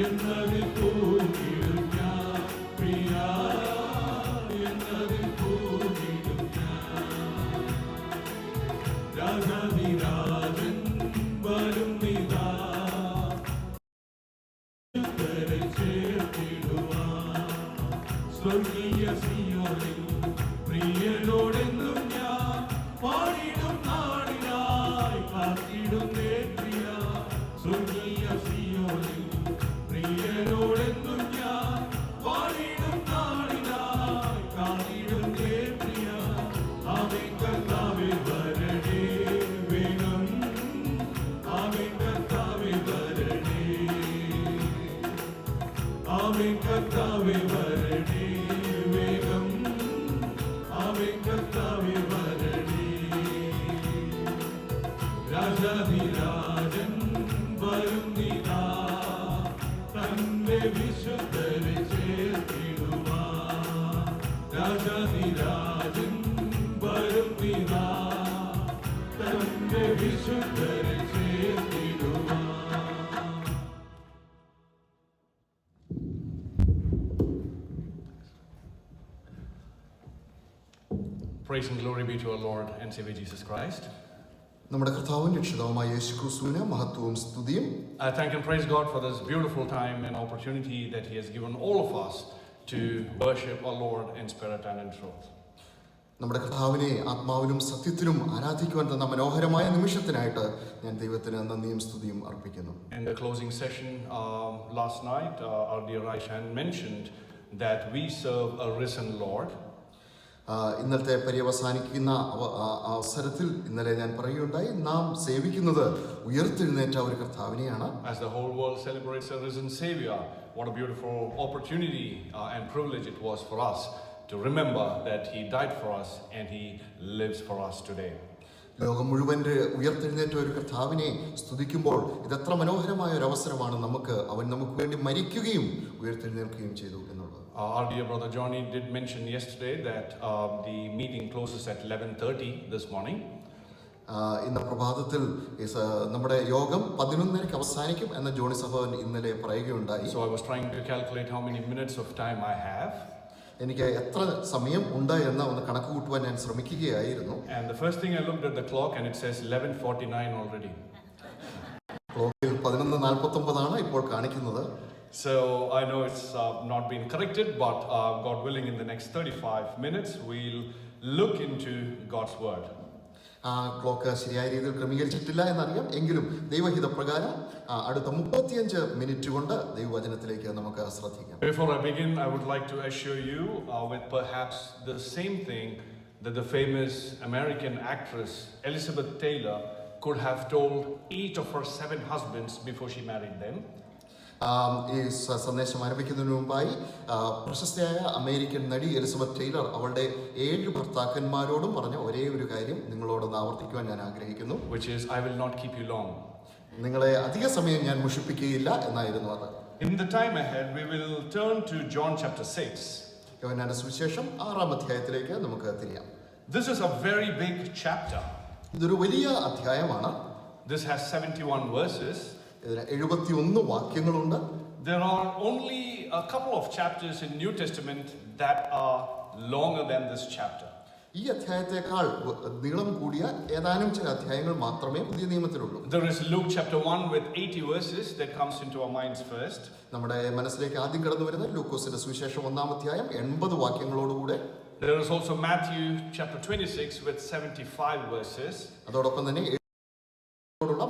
എന്നതിൽ പൂവിടും ഞാൻ പ്രിയ, എന്നതിൽ പൂവിടും ഞാൻ. രാജാധിരാജൻ വരും നിതാ, ചേർത്തിടുവാൻ സ്വർഗീയ സിയോനിൽ പ്രിയനോടെന്നും ഞാൻ പാടിടും നാടിനായി കാത്തിടുന്നേ പ്രിയ. സ്വർഗീയ സിയോനിൽ പ്രിയനോടെന്നും ഞാൻ പാടിടും നാടിനായി കാത്തിടുന്നേ പ്രിയ. ആമേൻ കർത്താവേ വരണേ വേഗം, ആമേൻ കർത്താവേ വരണേ, ആമേൻ കർത്താവേ വരണേ വേഗം, ആമേൻ കർത്താവേ വരണേ. രാജാധിരാജൻ വരും നിതാ, തന്റെ വിശുദ്ധരെ ചേർത്തിടുവാൻ. രാജാധിരാജൻ വരും നിതാ, തന്റെ വിശുദ്ധരെ ചേർത്തിടുവാൻ. Praise and glory be to our Lord and Savior Jesus Christ. നമ്മുടെ കർത്താവും രക്ഷിതാവുമായ യേശുക്രിസ്തുവിന് മഹത്വവും സ്തുതിയും. I thank and praise God for this beautiful time and opportunity that He has given all of us to worship our Lord in spirit and in truth. നമ്മുടെ കർത്താവിനെ ആത്മാവിലും സത്യത്തിലും ആരാധിക്കുവാൻ തന്ന മനോഹരമായ നിമിഷത്തിനായിട്ട് ഞാൻ ദൈവത്തിന് നന്ദിയും സ്തുതിയും അർപ്പിക്കുന്നു. In the closing session last night, our dear Aishan mentioned that we serve a risen Lord. ഇന്നലത്തെ പര്യവസാനിക്കുന്ന അവസരത്തിൽ ഇന്നലെ ഞാൻ പറയുകയുണ്ടായി, നാം സേവിക്കുന്നത് ഉയർത്തെഴുന്നേറ്റ ഒരു കർത്താവിനെയാണ്. As the whole world celebrates a risen Savior, what a beautiful opportunity and privilege it was for us to remember that He died for us and He lives for us today. ലോകം മുഴുവൻ ഉയർത്തെഴുന്നേറ്റ ഒരു കർത്താവിനെ സ്തുതിക്കുമ്പോൾ ഇതെത്ര മനോഹരമായ ഒരു അവസരമാണ്. അവൻ നമുക്ക് വേണ്ടി മരിക്കുകയും ഉയർത്തെഴുന്നേൽക്കുകയും ചെയ്തു എന്നുള്ളത്. Our dear brother Johnny did mention yesterday that the meeting closes at 11:30 this morning. ഇന്ന് പ്രഭാതത്തിൽ നമ്മുടെ യോഗം 11:30 അവസാനിക്കും എന്ന് ജോണി സഹോദരൻ ഇന്നലെ പറയുകയുണ്ടായി. So I was trying to calculate how many minutes of time I have. എനിക്ക് എത്ര സമയം ഉണ്ട് എന്ന് ഒന്ന് കണക്ക് കൂട്ടുവാൻ ഞാൻ ശ്രമിക്കുകയായിരുന്നു. And the first thing I looked at the clock and it says 11:49 already. ക്ലോക്കിൽ 11:49 ആണ് ഇപ്പോൾ കാണിക്കുന്നത്. So I know it's not been corrected, but God willing, in the next 35 minutes we'll look into God's word. Clock ശരിയായ രീതിയിൽ ക്രമീകരിച്ചിട്ടില്ല എന്നറിയാം, എങ്കിലും ദൈവഹിതപ്രകാരം അടുത്ത 35 മിനിറ്റ് കൊണ്ട് ദൈവവചനത്തിലേക്ക് നമുക്ക് ശ്രദ്ധിക്കാം. Before I begin, I would like to assure you with perhaps the same thing that the famous American actress Elizabeth Taylor could have told each of her 7 husbands before she married them. ഈ സന്ദേശം ആരംഭിക്കുന്നതിന് മുമ്പായി പ്രശസ്തയായ American നടി Elizabeth Taylor അവളുടെ 7 ഭർത്താക്കന്മാരോടും പറഞ്ഞ ഒരേ ഒരു കാര്യം നിങ്ങളോടൊന്ന് ആവർത്തിക്കുവാൻ ഞാൻ ആഗ്രഹിക്കുന്നു. Which is, I will not keep you long. നിങ്ങളെ അധിക സമയം ഞാൻ മുഷിപ്പിക്കുകയില്ല എന്നായിരുന്നു അത്. In the time ahead, we will turn to John chapter 6. യോഹന്നാന്റെ സുവിശേഷം 6-ാം അധ്യായത്തിലേക്ക് നമുക്ക് തിരിയാം. This is a very big chapter. ഇതൊരു വലിയ അധ്യായമാണ്. This has 71 verses. ഇതിന് 71 വാക്യങ്ങളുണ്ട്. There are only a couple of chapters in New Testament that are longer than this chapter. ഈ അധ്യായത്തെക്കാൾ നീളം കൂടിയ ഏതാനും ചില അധ്യായങ്ങൾ മാത്രമേ പുതിയ നിയമത്തിലുള്ളൂ. There is Luke chapter 1 with 80 verses that comes into our minds first. നമ്മുടെ മനസ്സിലേക്ക് ആദ്യം കടന്നു വരുന്ന ലൂക്കോസിന്റെ സുവിശേഷം 1-ാം അധ്യായം 80 വാക്യങ്ങളോടുകൂടെ. There is also Matthew chapter 26 with 75 verses. അതോടൊപ്പം തന്നെ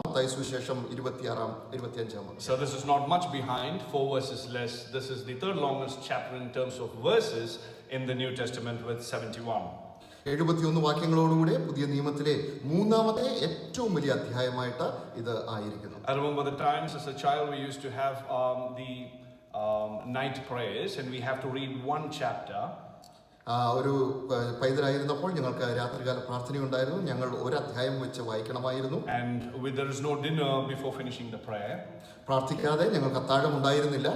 മത്തായി സുവിശേഷം 26-25. So this is not much behind, 4 verses less. This is the third longest chapter in terms of verses in the New Testament with 71. 71 വാക്യങ്ങളോടുകൂടെ പുതിയ നിയമത്തിലെ 3-ാമത്തെ ഏറ്റവും വലിയ അധ്യായമായിട്ട് ഇത് ആയിരിക്കുന്നു. I remember the times as a child we used to have the night prayers and we have to read one chapter. ഒരു പൈതലായിരുന്നപ്പോൾ ഞങ്ങൾക്ക് രാത്രികാല പ്രാർത്ഥനയുണ്ടായിരുന്നു. ഞങ്ങൾ ഒരു അധ്യായം വെച്ച് വായിക്കണമായിരുന്നു. And there is no dinner before finishing the prayer. പ്രാർത്ഥിക്കാതെ ഞങ്ങൾക്ക് അത്താഴം ഉണ്ടായിരുന്നില്ല.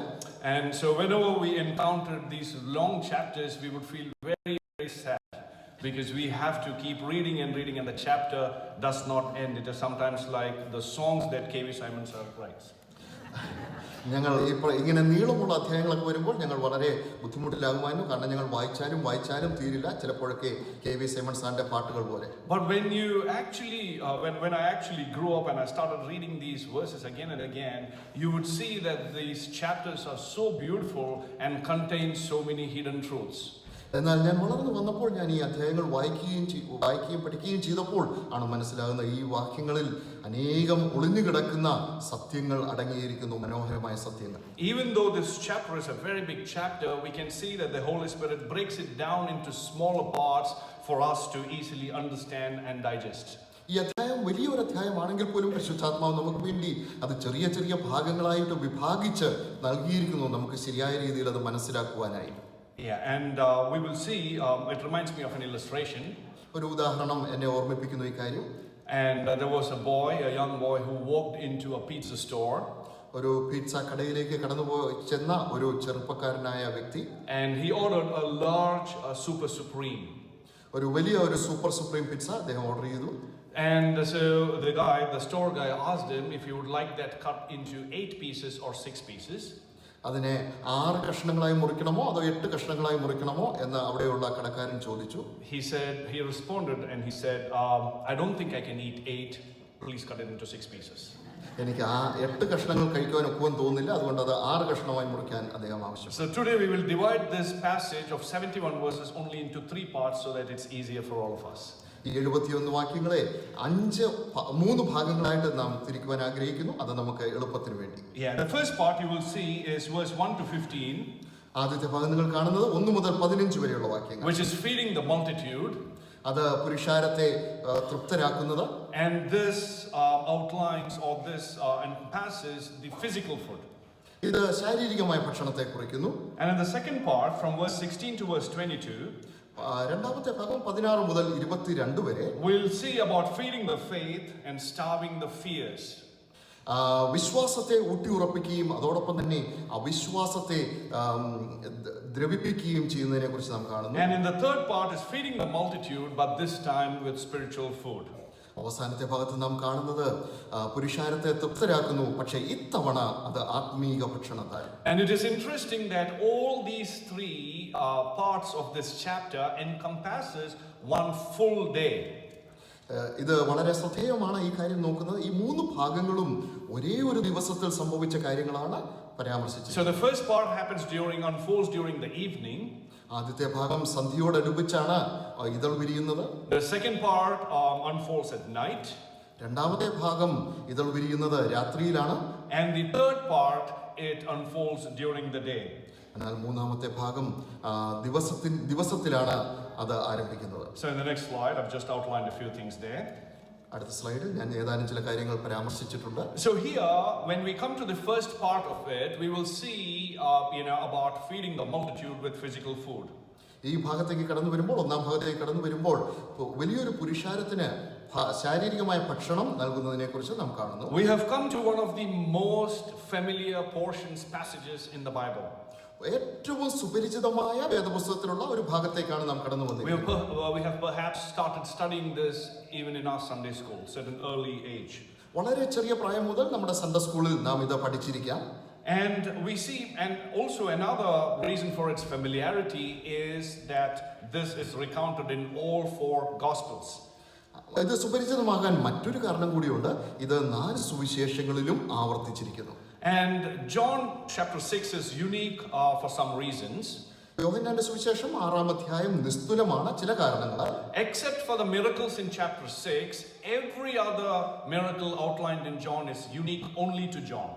And so whenever we encountered these long chapters, we would feel very, very sad because we have to keep reading and reading, and the chapter does not end. It is sometimes like the songs that K.V. Simon Sir writes. ഞങ്ങൾ ഇങ്ങനെ നീളമുള്ള അധ്യായങ്ങളൊക്കെ വരുമ്പോൾ ഞങ്ങൾ വളരെ ബുദ്ധിമുട്ടിലാകുമായിരുന്നു. കാരണം ഞങ്ങൾ വായിച്ചാലും തീരില്ല. ചിലപ്പോഴൊക്കെ KV സൈമൺ സാറിന്റെ പാട്ടുകൾ പോലെ. But when you actually, when I actually grew up and I started reading these verses again and again, you would see that these chapters are so beautiful and contain so many hidden truths. എന്നാൽ ഞാൻ വളർന്നു വന്നപ്പോൾ ഞാൻ ഈ അധ്യായങ്ങൾ വായിക്കുകയും പഠിക്കുകയും ചെയ്തപ്പോൾ ആണ് മനസ്സിലാകുന്ന ഈ വാക്യങ്ങളിൽ അനേകം ഒളിഞ്ഞു കിടക്കുന്ന സത്യങ്ങൾ അടങ്ങിയിരിക്കുന്നു, മനോഹരമായ സത്യങ്ങൾ. Even though this chapter is a very big chapter, we can see that the Holy Spirit breaks it down into smaller parts for us to easily understand and digest. ഈ അധ്യായം വലിയൊരു അധ്യായമാണെങ്കിൽ പോലും പരിശുദ്ധാത്മാവ് നമുക്ക് വേണ്ടി അത് ചെറിയ ചെറിയ ഭാഗങ്ങളായിട്ട് വിഭാഗിച്ച് നൽകിയിരിക്കുന്നു, നമുക്ക് ശരിയായ രീതിയിൽ അത് മനസ്സിലാക്കുവാനായി. Yeah, and we will see, it reminds me of an illustration. ഒരു ഉദാഹരണം എന്നെ ഓർമ്മിപ്പിക്കുന്നു ഈ കാര്യം. And there was a young boy who walked into a pizza store. ഒരു പിസ്സ കടയിലേക്ക് ചെന്ന ഒരു ചെറുപ്പക്കാരനായ വ്യക്തി. And he ordered a large super supreme. ഒരു വലിയ ഒരു സൂപ്പർ സുപ്രീം പിസ്സ അദ്ദേഹം ഓർഡർ ചെയ്തു. And so the store guy asked him if he would like that cut into 8 pieces or 6 pieces. അതിനെ 6 കഷ്ണങ്ങളായി മുറിക്കണമോ അതോ 8 കഷ്ണങ്ങളായി മുറിക്കണമോ എന്ന് അവിടെയുള്ള കടക്കാരൻ ചോദിച്ചു. He responded and he said, I don't think I can eat 8. Please cut it into 6 pieces. എനിക്ക് ആ 8 കഷ്ണങ്ങൾ കഴിക്കുവാൻ ഒക്കുവാൻ തോന്നുന്നില്ല, അതുകൊണ്ട് അത് 6 കഷ്ണമായി മുറിക്കാൻ അദ്ദേഹം ആവശ്യം. So today we will divide this passage of 71 verses only into 3 parts so that it's easier for all of us. ഈ 71 വാക്യങ്ങളെ 3 ഭാഗങ്ങളായിട്ട് നാം തിരിക്കുവാൻ ആഗ്രഹിക്കുന്നു, അത് നമുക്ക് എളുപ്പത്തിന് വേണ്ടി. Yeah, the first part you will see is verse 1 to 15. ആദ്യത്തെ ഭാഗം നിങ്ങൾ കാണുന്നത് 1 മുതൽ 15 വരെയുള്ള വാക്യങ്ങൾ. Which is feeding the multitude. അത് പുരുഷാരത്തെ തൃപ്തരാക്കുന്നത്. And this outlines or this encompasses the physical food. ഇത് ശാരീരികമായ ഭക്ഷണത്തെ കുറിക്കുന്നു. And in the second part from verse 16 to verse 22, രണ്ടാമത്തെ ഭാഗം 16 മുതൽ 22 വരെ we'll see about feeding the faith and starving the fears. വിശ്വാസത്തെ ഊട്ടിയുറപ്പിക്കുകയും അതോടൊപ്പം തന്നെ അവിശ്വാസത്തെ ദ്രവിപ്പിക്കുകയും ചെയ്യുന്നതിനെ കുറിച്ച് നാം കാണുന്നു. And in the third part is feeding the multitude, but this time with spiritual food. അവസാനത്തെ ഭാഗത്ത് നാം കാണുന്നത് പുരുഷാരത്തെ തൃപ്തരാക്കുന്നു, പക്ഷേ ഇത്തവണ അത് ആത്മീക ഭക്ഷണത്താൽ. And it is interesting that all these 3 parts of this chapter encompasses one full day. ഇത് വളരെ ശ്രദ്ധേയമാണ് ഈ കാര്യം നോക്കുന്നത്. ഈ 3 ഭാഗങ്ങളും ഒരേ ഒരു ദിവസത്തിൽ സംഭവിച്ച കാര്യങ്ങളാണ് പരാമർശിച്ചത്. So the first part unfolds during the evening. ആദ്യത്തെ ഭാഗം സന്ധ്യയോടനുബന്ധിച്ചാണ് ഇതൾ വിരിയുന്നത്. The second part unfolds at night. രണ്ടാമത്തെ ഭാഗം ഇതൾ വിരിയുന്നത് രാത്രിയിലാണ്. And the third part it unfolds during the day. എന്നാൽ മൂന്നാമത്തെ ഭാഗം ദിവസത്തിലാണ് അത് ആരംഭിക്കുന്നത്. So in the next slide I've just outlined a few things there. അടുത്ത സ്ലൈഡിൽ ഞാൻ ഏതാനും ചില കാര്യങ്ങൾ പരാമർശിച്ചിട്ടുണ്ട്. So here when we come to the first part of it, we will see about feeding the multitude with physical food. ഈ ഭാഗത്തേക്ക് കടന്നു വരുമ്പോൾ, ഒന്നാം ഭാഗത്തേക്ക് കടന്നു വരുമ്പോൾ വലിയൊരു പുരുഷാരത്തിന് ശാരീരികമായ ഭക്ഷണം നൽകുന്നതിനെ കുറിച്ച് നാം കാണുന്നു. We have come to one of the most familiar passages in the Bible. ഏറ്റവും സുപരിചിതമായ വേദപുസ്തകത്തിലുള്ള ഒരു ഭാഗത്തേക്കാണ് നാം കടന്നു വന്നിരിക്കുന്നത്. We have perhaps started studying this even in our Sunday schools at an early age. വളരെ ചെറിയ പ്രായം മുതൽ നമ്മുടെ സൺഡേ സ്കൂളിൽ നാം ഇത് പഠിച്ചിരിക്കാം. And we see, and also another reason for its familiarity is that this is recounted in all 4 Gospels. ഇത് സുപരിചിതമാകാൻ മറ്റൊരു കാരണം കൂടിയുണ്ട്. ഇത് 4 സുവിശേഷങ്ങളിലും ആവർത്തിച്ചിരിക്കുന്നു. And John chapter 6 is unique for some reasons. യോഹന്നാന്റെ സുവിശേഷം 6-ാം അധ്യായം നിസ്തുലമാണ് ചില കാരണങ്ങളാൽ. Except for the miracles in chapter 6, every other miracle outlined in John is unique only to John.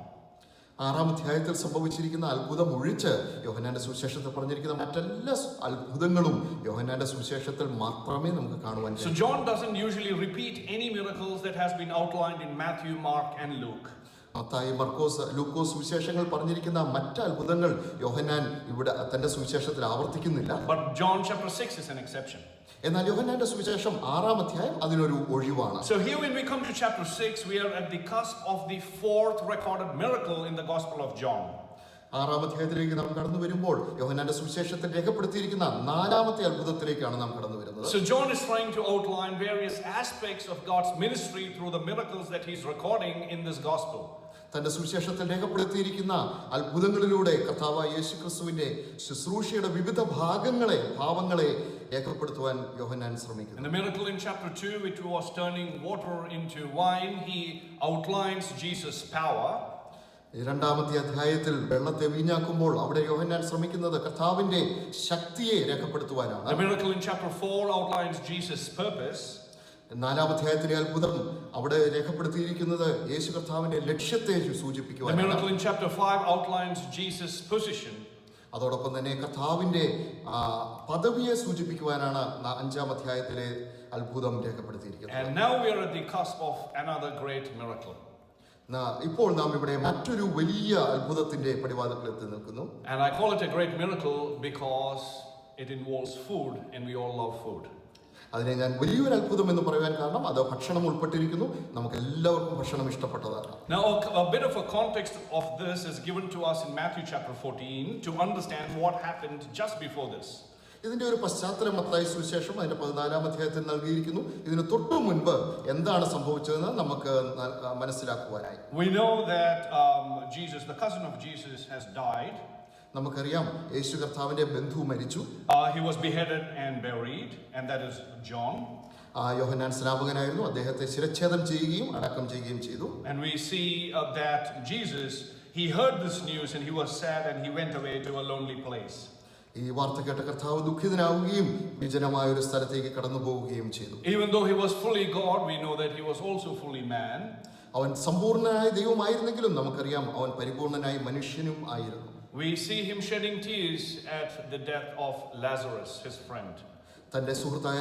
6-ാം അധ്യായത്തിൽ സംഭവിച്ചിരിക്കുന്ന അത്ഭുതം ഒഴിച്ച് യോഹന്നാന്റെ സുവിശേഷത്തിൽ പറഞ്ഞിരിക്കുന്ന മറ്റെല്ലാ അത്ഭുതങ്ങളും യോഹന്നാന്റെ സുവിശേഷത്തിൽ മാത്രമേ നമുക്ക് കാണുവാൻ കഴിയൂ. So John doesn't usually repeat any miracles that has been outlined in Matthew, Mark and Luke. Mathai, മർക്കോസ്, ലൂക്കോസ് സുവിശേഷങ്ങൾ പറഞ്ഞിരിക്കുന്ന മറ്റ് അത്ഭുതങ്ങൾ യോഹന്നാൻ ഇവിടെ തന്റെ സുവിശേഷത്തിൽ ആവർത്തിക്കുന്നില്ല. But John chapter 6 is an exception. എന്നാൽ യോഹന്നാന്റെ സുവിശേഷം 6-ാം അധ്യായം അതിനൊരു ഒഴിവാണ്. So here when we come to chapter 6, we are at the cusp of the 4th recorded miracle in the Gospel of John. 6-ാം അധ്യായത്തിലേക്ക് നാം കടന്നു വരുമ്പോൾ യോഹന്നാന്റെ സുവിശേഷത്തിൽ രേഖപ്പെടുത്തിയിരിക്കുന്ന 4-ാമത്തെ അത്ഭുതത്തിലേക്കാണ് നാം കടന്നു വരുന്നത്. So John is trying to outline various aspects of God's ministry through the miracles that he's recording in this gospel. തന്റെ സുവിശേഷത്തിൽ രേഖപ്പെടുത്തിയിരിക്കുന്ന അത്ഭുതങ്ങളിലൂടെ കർത്താവായ യേശുക്രിസ്തുവിന്റെ ശുശ്രൂഷയുടെ വിവിധ ഭാവങ്ങളെ രേഖപ്പെടുത്തുവാൻ യോഹന്നാൻ ശ്രമിക്കുന്നു. In the miracle in chapter 2, which was turning water into wine, he outlines Jesus' power. രണ്ടാമത്തെ അധ്യായത്തിൽ വെള്ളത്തെ വീഞ്ഞാക്കുമ്പോൾ അവിടെ യോഹന്നാൻ ശ്രമിക്കുന്നത് കർത്താവിന്റെ ശക്തിയെ രേഖപ്പെടുത്തുവാനാണ്. The miracle in chapter 4 outlines Jesus' purpose. നാലാമത്തെ അധ്യായത്തിലെ അത്ഭുതം അവിടെ രേഖപ്പെടുത്തിയിരിക്കുന്നത് യേശു കർത്താവിന്റെ ലക്ഷ്യത്തെ സൂചിപ്പിക്കുവാനാണ്. The miracle in chapter 5 outlines Jesus' position. അതോടൊപ്പം തന്നെ കർത്താവിന്റെ പദവിയെ സൂചിപ്പിക്കുവാനാണ് അഞ്ചാം അധ്യായത്തിലെ അത്ഭുതം രേഖപ്പെടുത്തിയിരിക്കുന്നത്. And now we are at the cusp of another great miracle. ഇപ്പോൾ നാം ഇവിടെ മറ്റൊരു വലിയ അത്ഭുതത്തിന്റെ പടിവാതിൽക്കൽ എത്തി നിൽക്കുന്നു. And I call it a great miracle because it involves food and we all love food. അതിനെ ഞാൻ വലിയൊരു അത്ഭുതം എന്ന് പറയാൻ കാരണം അത് ഭക്ഷണം ഉൾപ്പെട്ടിരിക്കുന്നു. നമുക്ക് എല്ലാവർക്കും ഭക്ഷണം ഇഷ്ടപ്പെട്ടതാണ്. Now a bit of a context of this is given to us in Matthew chapter 14 to understand what happened just before this. ഇതിന്റെ ഒരു പശ്ചാത്തലം മത്തായി സുവിശേഷം അതിന്റെ 14-ാം അധ്യായത്തിൽ നൽകിയിരിക്കുന്നു. ഇതിന് തൊട്ടു മുൻപ് എന്താണ് സംഭവിച്ചതെന്ന് നമുക്ക് മനസ്സിലാക്കുവാനായി. We know that Jesus, the cousin of Jesus, has died. നമുക്കറിയാം യേശു കർത്താവിന്റെ ബന്ധു മരിച്ചു. He was beheaded and buried, and that is John. യോഹന്നാൻ സ്നാപകനായിരുന്നു. അദ്ദേഹത്തെ ശിരച്ഛേദം ചെയ്യുകയും അടക്കം ചെയ്യുകയും ചെയ്തു. And we see that Jesus, he heard this news and he was sad and he went away to a lonely place. ഈ വാർത്ത കേട്ട കർത്താവ് ദുഃഖിതനാവുകയും വിജനമായ ഒരു സ്ഥലത്തേക്ക് കടന്നു പോവുകയും ചെയ്തു. Even though he was fully God, we know that he was also fully man. അവൻ സമ്പൂർണ്ണനായ ദൈവമായിരുന്നെങ്കിലും നമുക്കറിയാം അവൻ പരിപൂർണനായ മനുഷ്യനും ആയിരുന്നു. We see him shedding tears at the death of Lazarus, his friend. തന്റെ സുഹൃത്തായ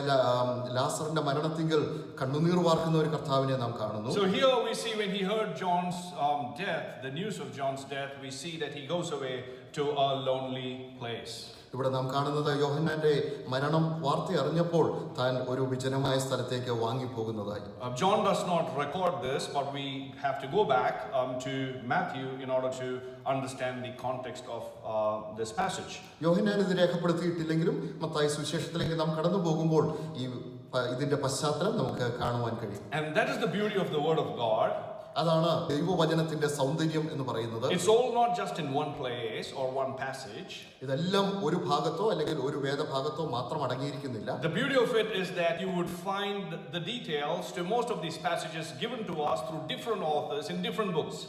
ലാസറിന്റെ മരണത്തിങ്കൽ കണ്ണുനീർ വാർക്കുന്ന ഒരു കർത്താവിനെ നാം കാണുന്നു. So here we see when he heard John's death, the news of John's death, we see that he goes away to a lonely place. ഇവിടെ നാം കാണുന്നത് യോഹന്നാന്റെ മരണം വാർത്ത അറിഞ്ഞപ്പോൾ താൻ ഒരു വിജനമായ സ്ഥലത്തേക്ക് വാങ്ങിപ്പോകുന്നതായി. John does not record this, but we have to go back to Matthew in order to understand the context of this passage. യോഹന്നാൻ ഇത് രേഖപ്പെടുത്തിയിട്ടില്ലെങ്കിലും മത്തായി സുവിശേഷത്തിലേക്ക് നാം കടന്നു പോകുമ്പോൾ ഇതിന്റെ പശ്ചാത്തലം നമുക്ക് കാണുവാൻ കഴിയും. And that is the beauty of the word of God. അതാണ് ദൈവവചനത്തിന്റെ സൗന്ദര്യം എന്ന് പറയുന്നത്. It's all not just in one place or one passage. ഇതെല്ലാം ഒരു ഭാഗത്തോ അല്ലെങ്കിൽ ഒരു വേദഭാഗത്തോ മാത്രം അടങ്ങിയിരിക്കുന്നില്ല. The beauty of it is that you would find the details to most of these passages given to us through different authors in different books.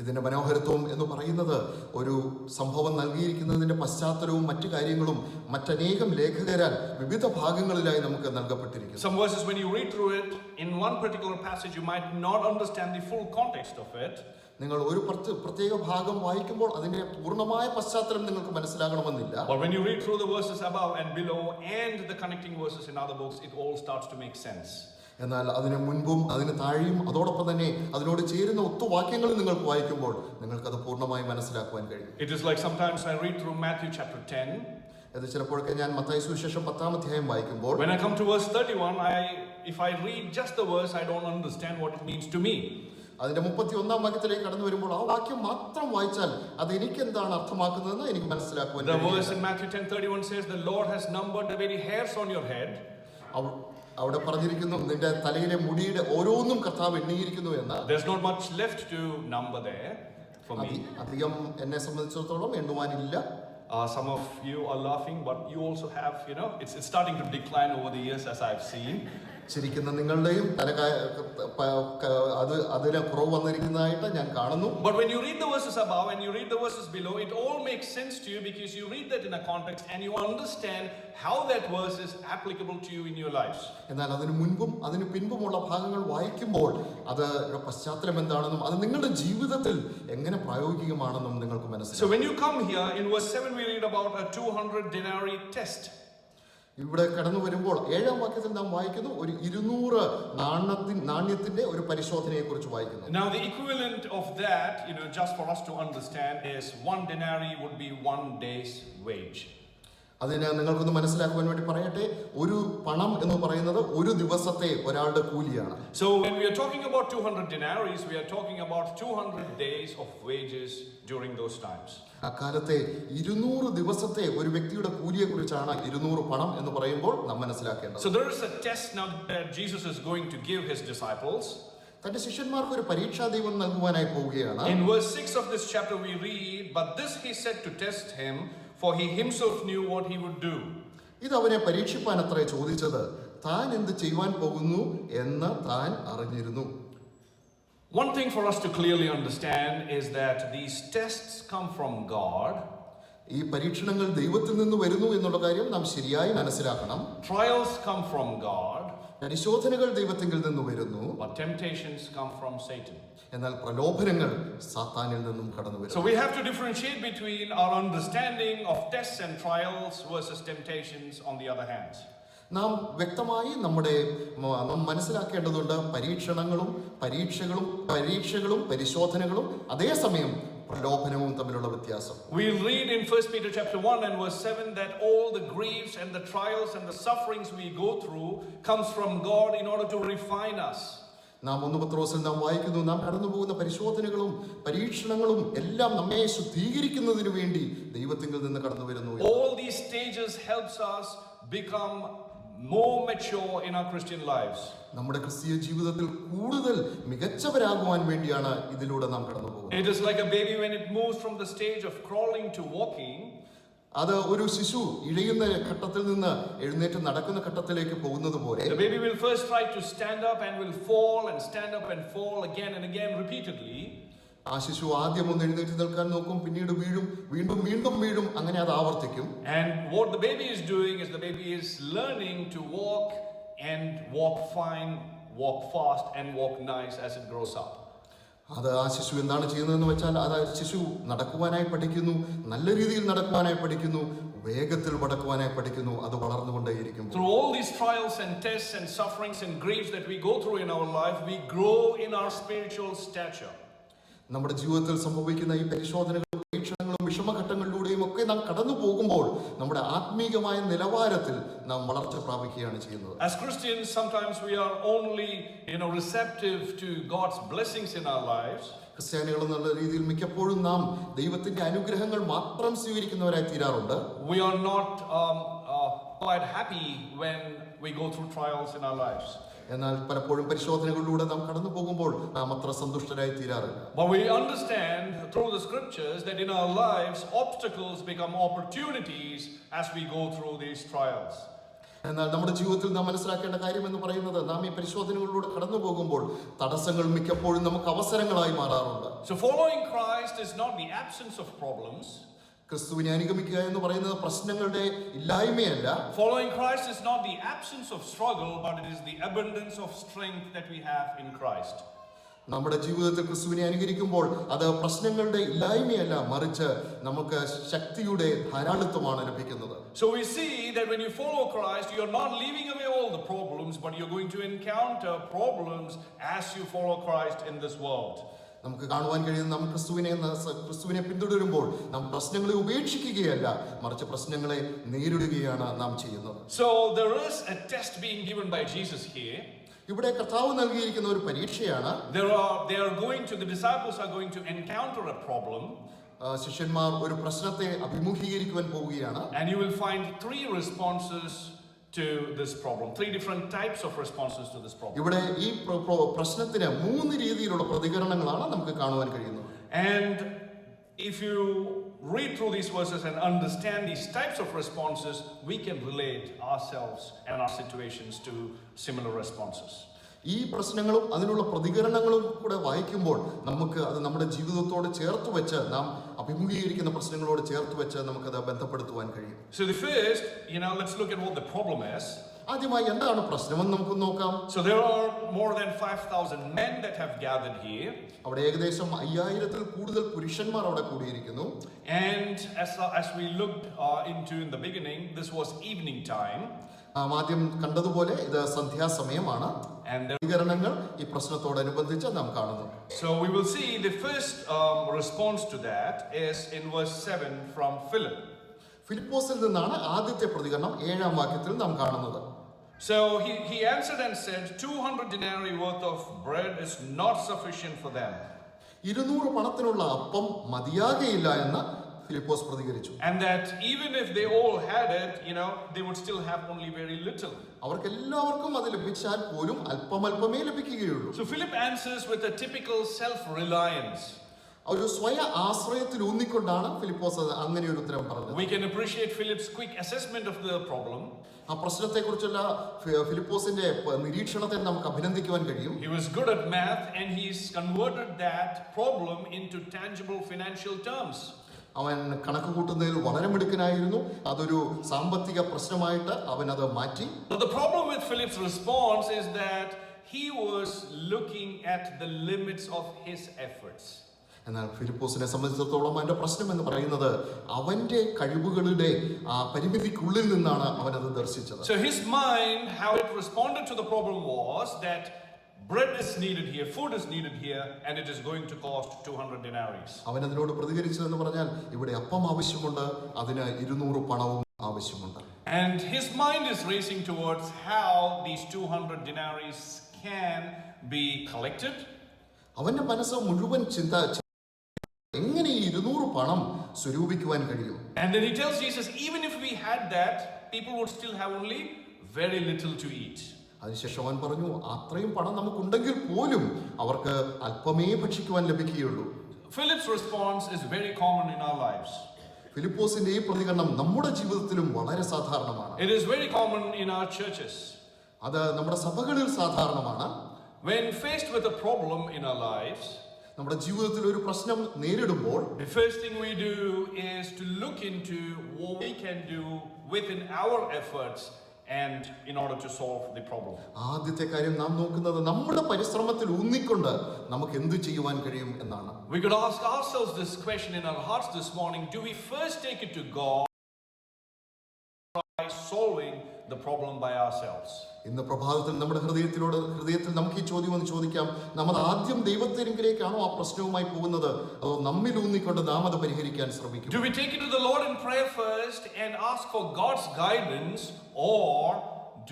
ഇതിന്റെ മനോഹരത്വം എന്ന് പറയുന്നത് ഒരു സംഭവം നൽകിയിരിക്കുന്നതിന്റെ പശ്ചാത്തലവും മറ്റു കാര്യങ്ങളും മറ്റനേകം ലേഖകരാൽ വിവിധ ഭാഗങ്ങളിലായി നമുക്ക് നൽകപ്പെട്ടിരിക്കുന്നു. Some verses when you read through it in one particular passage you might not understand the full context of it. നിങ്ങൾ ഒരു പ്രത്യേക ഭാഗം വായിക്കുമ്പോൾ അതിന്റെ പൂർണ്ണമായ പശ്ചാത്തലം നിങ്ങൾക്ക് മനസ്സിലാകണമെന്നില്ല. But when you read through the verses above and below and the connecting verses in other books, it all starts to make sense. എന്നാൽ അതിന് മുൻപും അതിന് താഴെയും അതോടൊപ്പം തന്നെ അതിനോട് ചേരുന്ന ഒത്തുവാക്യങ്ങൾ നിങ്ങൾക്ക് വായിക്കുമ്പോൾ നിങ്ങൾക്കത് പൂർണ്ണമായി മനസ്സിലാക്കുവാൻ കഴിയും. It is like sometimes I read through Matthew chapter 10. അത് ചിലപ്പോഴൊക്കെ ഞാൻ മത്തായി സുവിശേഷം 10-ാം അധ്യായം വായിക്കുമ്പോൾ When I come to verse 31, if I read just the verse, I don't understand what it means to me. അതിന്റെ 31-ാം വാക്യത്തിലേക്ക് കടന്നു വരുമ്പോൾ ആ വാക്യം മാത്രം വായിച്ചാൽ അത് എനിക്ക് എന്താണ് അർത്ഥമാക്കുന്നതെന്ന് എനിക്ക് മനസ്സിലാക്കുവാൻ The കഴിയും. verse in Matthew 10:31 says, "The Lord has numbered the very hairs on your head." അവിടെ പറഞ്ഞിരിക്കുന്നു നിന്റെ തലയിലെ മുടിയുടെ ഓരോന്നും കർത്താവ് എണ്ണിയിരിക്കുന്നു എന്ന്. There's not much left to number there for me. അധികം എന്നെ സംബന്ധിച്ചിടത്തോളം എണ്ണുവാനില്ല. Some of you are laughing, but you also have, it's starting to decline over the years as I've seen. ചിരിക്കുന്ന നിങ്ങളുടെയും അതിന് കുറവ് വന്നിരിക്കുന്നതായിട്ട് ഞാൻ കാണുന്നു. But when you read the verses above and you read the verses below, it all makes sense to you because you read that in a context and you understand how that verse is applicable to you in your lives. എന്നാൽ അതിനു മുൻപും അതിനു പിൻപുമുള്ള ഭാഗങ്ങൾ വായിക്കുമ്പോൾ അത് പശ്ചാത്തലം എന്താണെന്നും അത് നിങ്ങളുടെ ജീവിതത്തിൽ എങ്ങനെ പ്രായോഗികമാണെന്നും നിങ്ങൾക്ക് മനസ്സിലാവും. So when you come here in verse 7 we read about a 200 denarii test. ഇവിടെ കടന്നു വരുമ്പോൾ 7-ാം വാക്യത്തിൽ നാം വായിക്കുന്നു ഒരു 200 നാണ്യത്തിന്റെ ഒരു പരിശോധനയെ കുറിച്ച് വായിക്കുന്നു. Now the equivalent of that, just for us to understand, is 1 denarii would be 1 day's wage. അതിനെ നിങ്ങൾക്കൊന്ന് മനസ്സിലാക്കുവാൻ വേണ്ടി പറയട്ടെ, ഒരു പണം എന്ന് പറയുന്നത് ഒരു ദിവസത്തെ ഒരാളുടെ കൂലിയാണ്. So when we are talking about 200 denarii, we are talking about 200 days of wages during those times. അക്കാലത്തെ 200 ദിവസത്തെ ഒരു വ്യക്തിയുടെ കൂലിയെ കുറിച്ചാണ് 200 പണം എന്ന് പറയുമ്പോൾ നാം മനസ്സിലാക്കേണ്ടത്. So there is a test now that Jesus is going to give his disciples. തന്റെ ശിഷ്യന്മാർക്ക് ഒരു പരീക്ഷാ ദൈവം നൽകുവാനായി പോവുകയാണ്. In verse 6 of this chapter we read, "But this he said to test him, for he himself knew what he would do." ഇത് അവനെ പരീക്ഷിപ്പാൻ അത്രേ ചോദിച്ചത്, താൻ എന്ത് ചെയ്യുവാൻ പോകുന്നു എന്ന് താൻ അറിഞ്ഞിരുന്നു. One thing for us to clearly understand is that these tests come from God. ഈ പരീക്ഷണങ്ങൾ ദൈവത്തിൽ നിന്ന് വരുന്നു എന്നുള്ള കാര്യം നാം ശരിയായി മനസ്സിലാക്കണം. Trials come from God. പരിശോധനകൾ ദൈവത്തിൽ നിന്ന് വരുന്നു. But temptations come from Satan. എന്നാൽ പ്രലോഭനങ്ങൾ സാത്താനിൽ നിന്നും കടന്നു വരുന്നു. So we have to differentiate between our understanding of tests and trials versus temptations on the other hand. നാം വ്യക്തമായി നാം മനസ്സിലാക്കേണ്ടതുണ്ട് പരീക്ഷണങ്ങളും പരീക്ഷകളും പരിശോധനകളും അതേസമയം പ്രലോഭനവും തമ്മിലുള്ള വ്യത്യാസം. We'll read in 1 Peter chapter 1 and verse 7 that all the griefs and the trials and the sufferings we go through comes from God in order to refine us. നാം 1 പത്രോസിൽ നാം വായിക്കുന്നു, നാം കടന്നു പോകുന്ന പരിശോധനകളും പരീക്ഷണങ്ങളും എല്ലാം നമ്മെ ശുദ്ധീകരിക്കുന്നതിന് വേണ്ടി ദൈവത്തിൽ നിന്ന് കടന്നു വരുന്നു. All these stages helps us become more mature in our Christian lives. നമ്മുടെ ക്രിസ്തീയ ജീവിതത്തിൽ കൂടുതൽ മികച്ചവരാകുവാൻ വേണ്ടിയാണ് ഇതിലൂടെ നാം കടന്നു പോകുന്നത്. It is like a baby when it moves from the stage of crawling to walking. അത് ഒരു ശിശു ഇഴയുന്ന ഘട്ടത്തിൽ നിന്ന് എഴുന്നേറ്റ് നടക്കുന്ന ഘട്ടത്തിലേക്ക് പോകുന്നത് പോലെ The baby will first try to stand up and will fall and stand up and fall again and again repeatedly. ആ ശിശു ആദ്യം ഒന്ന് എഴുന്നേറ്റ് നിൽക്കാൻ നോക്കും, പിന്നീട് വീഴും, വീണ്ടും വീഴും, അങ്ങനെ അത് ആവർത്തിക്കും. And what the baby is doing is the baby is learning to walk and walk fine, walk fast and walk nice as it grows up. അത് ആ ശിശു എന്താണ് ചെയ്യുന്നതെന്ന് വെച്ചാൽ അത് ശിശു നടക്കുവാനായി പഠിക്കുന്നു, നല്ല രീതിയിൽ നടക്കുവാനായി പഠിക്കുന്നു, വേഗത്തിൽ നടക്കുവാനായി പഠിക്കുന്നു, അത് വളർന്നുകൊണ്ടേയിരിക്കും. Through all these trials and tests and sufferings and griefs that we go through in our life, we grow in our spiritual stature. നമ്മുടെ ജീവിതത്തിൽ സംഭവിക്കുന്ന ഈ പരിശോധനകളും പരീക്ഷണങ്ങളും വിഷമഘട്ടങ്ങളിലൂടെയും ഒക്കെ നാം കടന്നു പോകുമ്പോൾ നമ്മുടെ ആത്മീകമായ നിലവാരത്തിൽ നാം വളർച്ച പ്രാപിക്കുകയാണ് ചെയ്യുന്നത്. As Christians, sometimes we are only, receptive to God's blessings in our lives. ക്രിസ്ത്യാനികൾ എന്നുള്ള രീതിയിൽ മിക്കപ്പോഴും നാം ദൈവത്തിന്റെ അനുഗ്രഹങ്ങൾ മാത്രം സ്വീകരിക്കുന്നവരായി തീരാറുണ്ട്. We are not quite happy when we go through trials in our lives. എന്നാൽ പലപ്പോഴും പരിശോധനകളിലൂടെ നാം കടന്നു പോകുമ്പോൾ നാം അത്ര സന്തുഷ്ടരായി തീരാറില്ല. But we understand through the scriptures that in our lives obstacles become opportunities as we go through these trials. എന്നാൽ നമ്മുടെ ജീവിതത്തിൽ നാം മനസ്സിലാക്കേണ്ട കാര്യം എന്ന് പറയുന്നത് നാം ഈ പരിശോധനകളിലൂടെ കടന്നു പോകുമ്പോൾ തടസ്സങ്ങൾ മിക്കപ്പോഴും നമുക്ക് അവസരങ്ങളായി മാറാറുണ്ട്. So following Christ is not the absence of problems. ക്രിസ്തുവിനെ അനുഗമിക്കുക എന്ന് പറയുന്നത് പ്രശ്നങ്ങളുടെ ഇല്ലായ്മയല്ല. Following Christ is not the absence of struggle, but it is the abundance of strength that we have in Christ. നമ്മുടെ ജീവിതത്തിൽ ക്രിസ്തുവിനെ അനുകരിക്കുമ്പോൾ അത് പ്രശ്നങ്ങളുടെ ഇല്ലായ്മയല്ല, മറിച്ച് നമുക്ക് ശക്തിയുടെ ധാരാളിത്വമാണ് ലഭിക്കുന്നത്. So we see that when you follow Christ, you're not leaving away all the problems, but you're going to encounter problems as you follow Christ in this world. നമുക്ക് കാണുവാൻ കഴിയുന്ന നാം ക്രിസ്തുവിനെ പിന്തുടരുമ്പോൾ നാം പ്രശ്നങ്ങളെ ഉപേക്ഷിക്കുകയല്ല, മറിച്ച് പ്രശ്നങ്ങളെ നേരിടുകയാണ് നാം ചെയ്യുന്നത്. So there is a test being given by Jesus here. ഇവിടെ കർത്താവ് നൽകിയിരിക്കുന്ന ഒരു പരീക്ഷയാണ്. The disciples are going to encounter a problem. ശിഷ്യന്മാർ ഒരു പ്രശ്നത്തെ അഭിമുഖീകരിക്കുവാൻ പോവുകയാണ്. And you will find 3 responses to this problem. 3 different types of responses to this problem. ഇവിടെ ഈ പ്രശ്നത്തിന് 3 രീതിയിലുള്ള പ്രതികരണങ്ങളാണ് നമുക്ക് കാണുവാൻ കഴിയുന്നത്. And if you read through these verses and understand these types of responses, we can relate ourselves and our situations to similar responses. ഈ പ്രശ്നങ്ങളും അതിനുള്ള പ്രതികരണങ്ങളും കൂടെ വായിക്കുമ്പോൾ നമുക്ക് അത് നമ്മുടെ ജീവിതത്തോട് ചേർത്ത് വെച്ച് നാം അഭിമുഖീകരിക്കുന്ന പ്രശ്നങ്ങളോട് ചേർത്ത് വെച്ച് നമുക്കത് ബന്ധപ്പെടുത്തുവാൻ കഴിയും. So the first, let's look at what the problem is. ആദ്യമായി എന്താണ് പ്രശ്നമെന്ന് നമുക്ക് നോക്കാം. So there are more than 5,000 men that have gathered here. അവിടെ ഏകദേശം 5000-ൽ കൂടുതൽ പുരുഷന്മാർ അവിടെ കൂടിയിരിക്കുന്നു. And as we looked into in the beginning, this was evening time. ആദ്യം കണ്ടതുപോലെ ഇത് സന്ധ്യാസമയമാണ്. പ്രതികരണങ്ങൾ ഈ പ്രശ്നത്തോടനുബന്ധിച്ച് നാം കാണുന്നു. So we will see the first response to that is in verse 7 from Philip. ഫിലിപ്പോസിൽ നിന്നാണ് ആദ്യത്തെ പ്രതികരണം 7-ാം വാക്യത്തിൽ നാം കാണുന്നത്. So he answered and said, 200 denarii worth of bread is not sufficient for them. 200 പണത്തിനുള്ള അപ്പം മതിയാകയില്ല എന്ന് ഫിലിപ്പോസ് പ്രതികരിച്ചു. And that even if they all had it, they would still have only very little. അവർക്ക് എല്ലാവർക്കും അത് ലഭിച്ചാൽ പോലും അല്പമല്പമേ ലഭിക്കുകയുള്ളൂ. So Philip answers with a typical self-reliance. ഒരു സ്വയ ആശ്രയത്തിൽ ഊന്നിക്കൊണ്ടാണ് ഫിലിപ്പോസ് അങ്ങനെ ഒരു ഉത്തരം പറഞ്ഞത്. We can appreciate Philip's quick assessment of the problem. ആ പ്രശ്നത്തെക്കുറിച്ചുള്ള ഫിലിപ്പോസിന്റെ നിരീക്ഷണത്തെ നമുക്ക് അഭിനന്ദിക്കുവാൻ കഴിയും. He was good at math and he's converted that problem into tangible financial terms. അവൻ കണക്ക് കൂട്ടുന്നതിൽ വളരെ മിടുക്കനായിരുന്നു. അതൊരു സാമ്പത്തിക പ്രശ്നമായിട്ട് അവൻ അത് മാറ്റി. But the problem with Philip's response is that he was looking at the limits of his efforts. എന്നാൽ ഫിലിപ്പോസിനെ സംബന്ധിച്ചിടത്തോളം അവന്റെ പ്രശ്നം എന്ന് പറയുന്നത് അവന്റെ കഴിവുകളുടെ പരിമിതിക്കുള്ളിൽ നിന്നാണ് അവൻ അത് ദർശിച്ചത്. So his mind, how it responded to the problem was that bread is needed here, food is needed here, and it is going to cost 200 denarii. അവൻ അതിനോട് പ്രതികരിച്ചതെന്ന് പറഞ്ഞാൽ ഇവിടെ അപ്പം ആവശ്യമുണ്ട്, അതിന് 200 പണവും ആവശ്യമുണ്ട്. And his mind is racing towards how these 200 denarii can be collected. അവന്റെ മനസ്സ് മുഴുവൻ എങ്ങനെ ഈ 200 പണം സ്വരൂപിക്കുവാൻ കഴിയും. And then he tells Jesus, even if we had that, people would still have only very little to eat. അതിനുശേഷം അവൻ പറഞ്ഞു, അത്രയും പണം നമുക്കുണ്ടെങ്കിൽ പോലും അവർക്ക് അല്പമേ ഭക്ഷിക്കുവാൻ ലഭിക്കുകയുള്ളൂ. Philip's response is very common in our lives. ഫിലിപ്പോസിന്റെ ഈ പ്രതികരണം നമ്മുടെ ജീവിതത്തിലും വളരെ സാധാരണമാണ്. It is very common in our churches. അത് നമ്മുടെ സഭകളിൽ സാധാരണമാണ്. When faced with a problem in our lives, നമ്മുടെ ജീവിതത്തിൽ ഒരു പ്രശ്നം നേരിടുമ്പോൾ the first thing we do is to look into what we can do within our efforts and in order to solve the problem. ആദ്യത്തെ കാര്യം നാം നോക്കുന്നത് നമ്മുടെ പരിശ്രമത്തിൽ ഊന്നിക്കൊണ്ട് നമുക്ക് എന്തു ചെയ്യുവാൻ കഴിയും എന്നാണ്. We could ask ourselves this question in our hearts this morning: do we first take it to God by solving the problem by ourselves? ഇന്ന് പ്രഭാതത്തിൽ നമ്മുടെ ഹൃദയത്തിൽ നമുക്ക് ഈ ചോദ്യം ഒന്ന് ചോദിക്കാം: നമ്മൾ ആദ്യം ദൈവത്തിനെങ്കിലേക്കാണോ ആ പ്രശ്നവുമായി പോകുന്നത്, അതോ നമ്മിൽ ഊന്നിക്കൊണ്ട് നാം അത് പരിഹരിക്കാൻ ശ്രമിക്കും? Do we take it to the Lord in prayer first and ask for God's guidance, or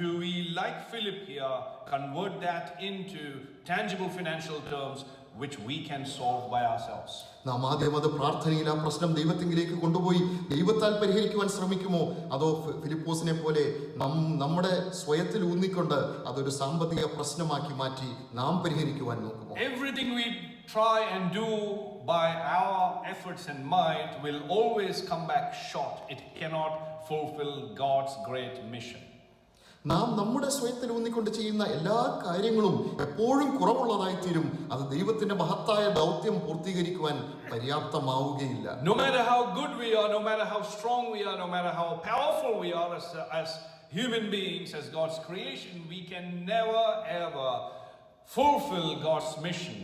do we, like Philip here, convert that into tangible financial terms which we can solve by ourselves? നാം ആദ്യം അത് പ്രാർത്ഥനയിൽ ആ പ്രശ്നം ദൈവത്തിലേക്ക് കൊണ്ടുപോയി ദൈവത്താൽ പരിഹരിക്കുവാൻ ശ്രമിക്കുമോ, അതോ ഫിലിപ്പോസിനെ പോലെ നമ്മുടെ സ്വയത്തിൽ ഊന്നിക്കൊണ്ട് അതൊരു സാമ്പത്തിക പ്രശ്നമാക്കി മാറ്റി നാം പരിഹരിക്കുവാൻ നോക്കുമോ? Everything we try and do by our efforts and might will always come back short. It cannot fulfill God's great mission. നാം നമ്മുടെ സ്വയത്തിൽ ഊന്നിക്കൊണ്ട് ചെയ്യുന്ന എല്ലാ കാര്യങ്ങളും എപ്പോഴും കുറവുള്ളതായി തീരും. അത് ദൈവത്തിന്റെ മഹത്തായ ദൗത്യം പൂർത്തീകരിക്കുവാൻ പര്യാപ്തമാവുകയില്ല. No matter how good we are, no matter how strong we are, no matter how powerful we are as human beings, as God's creation, we can never ever fulfill God's mission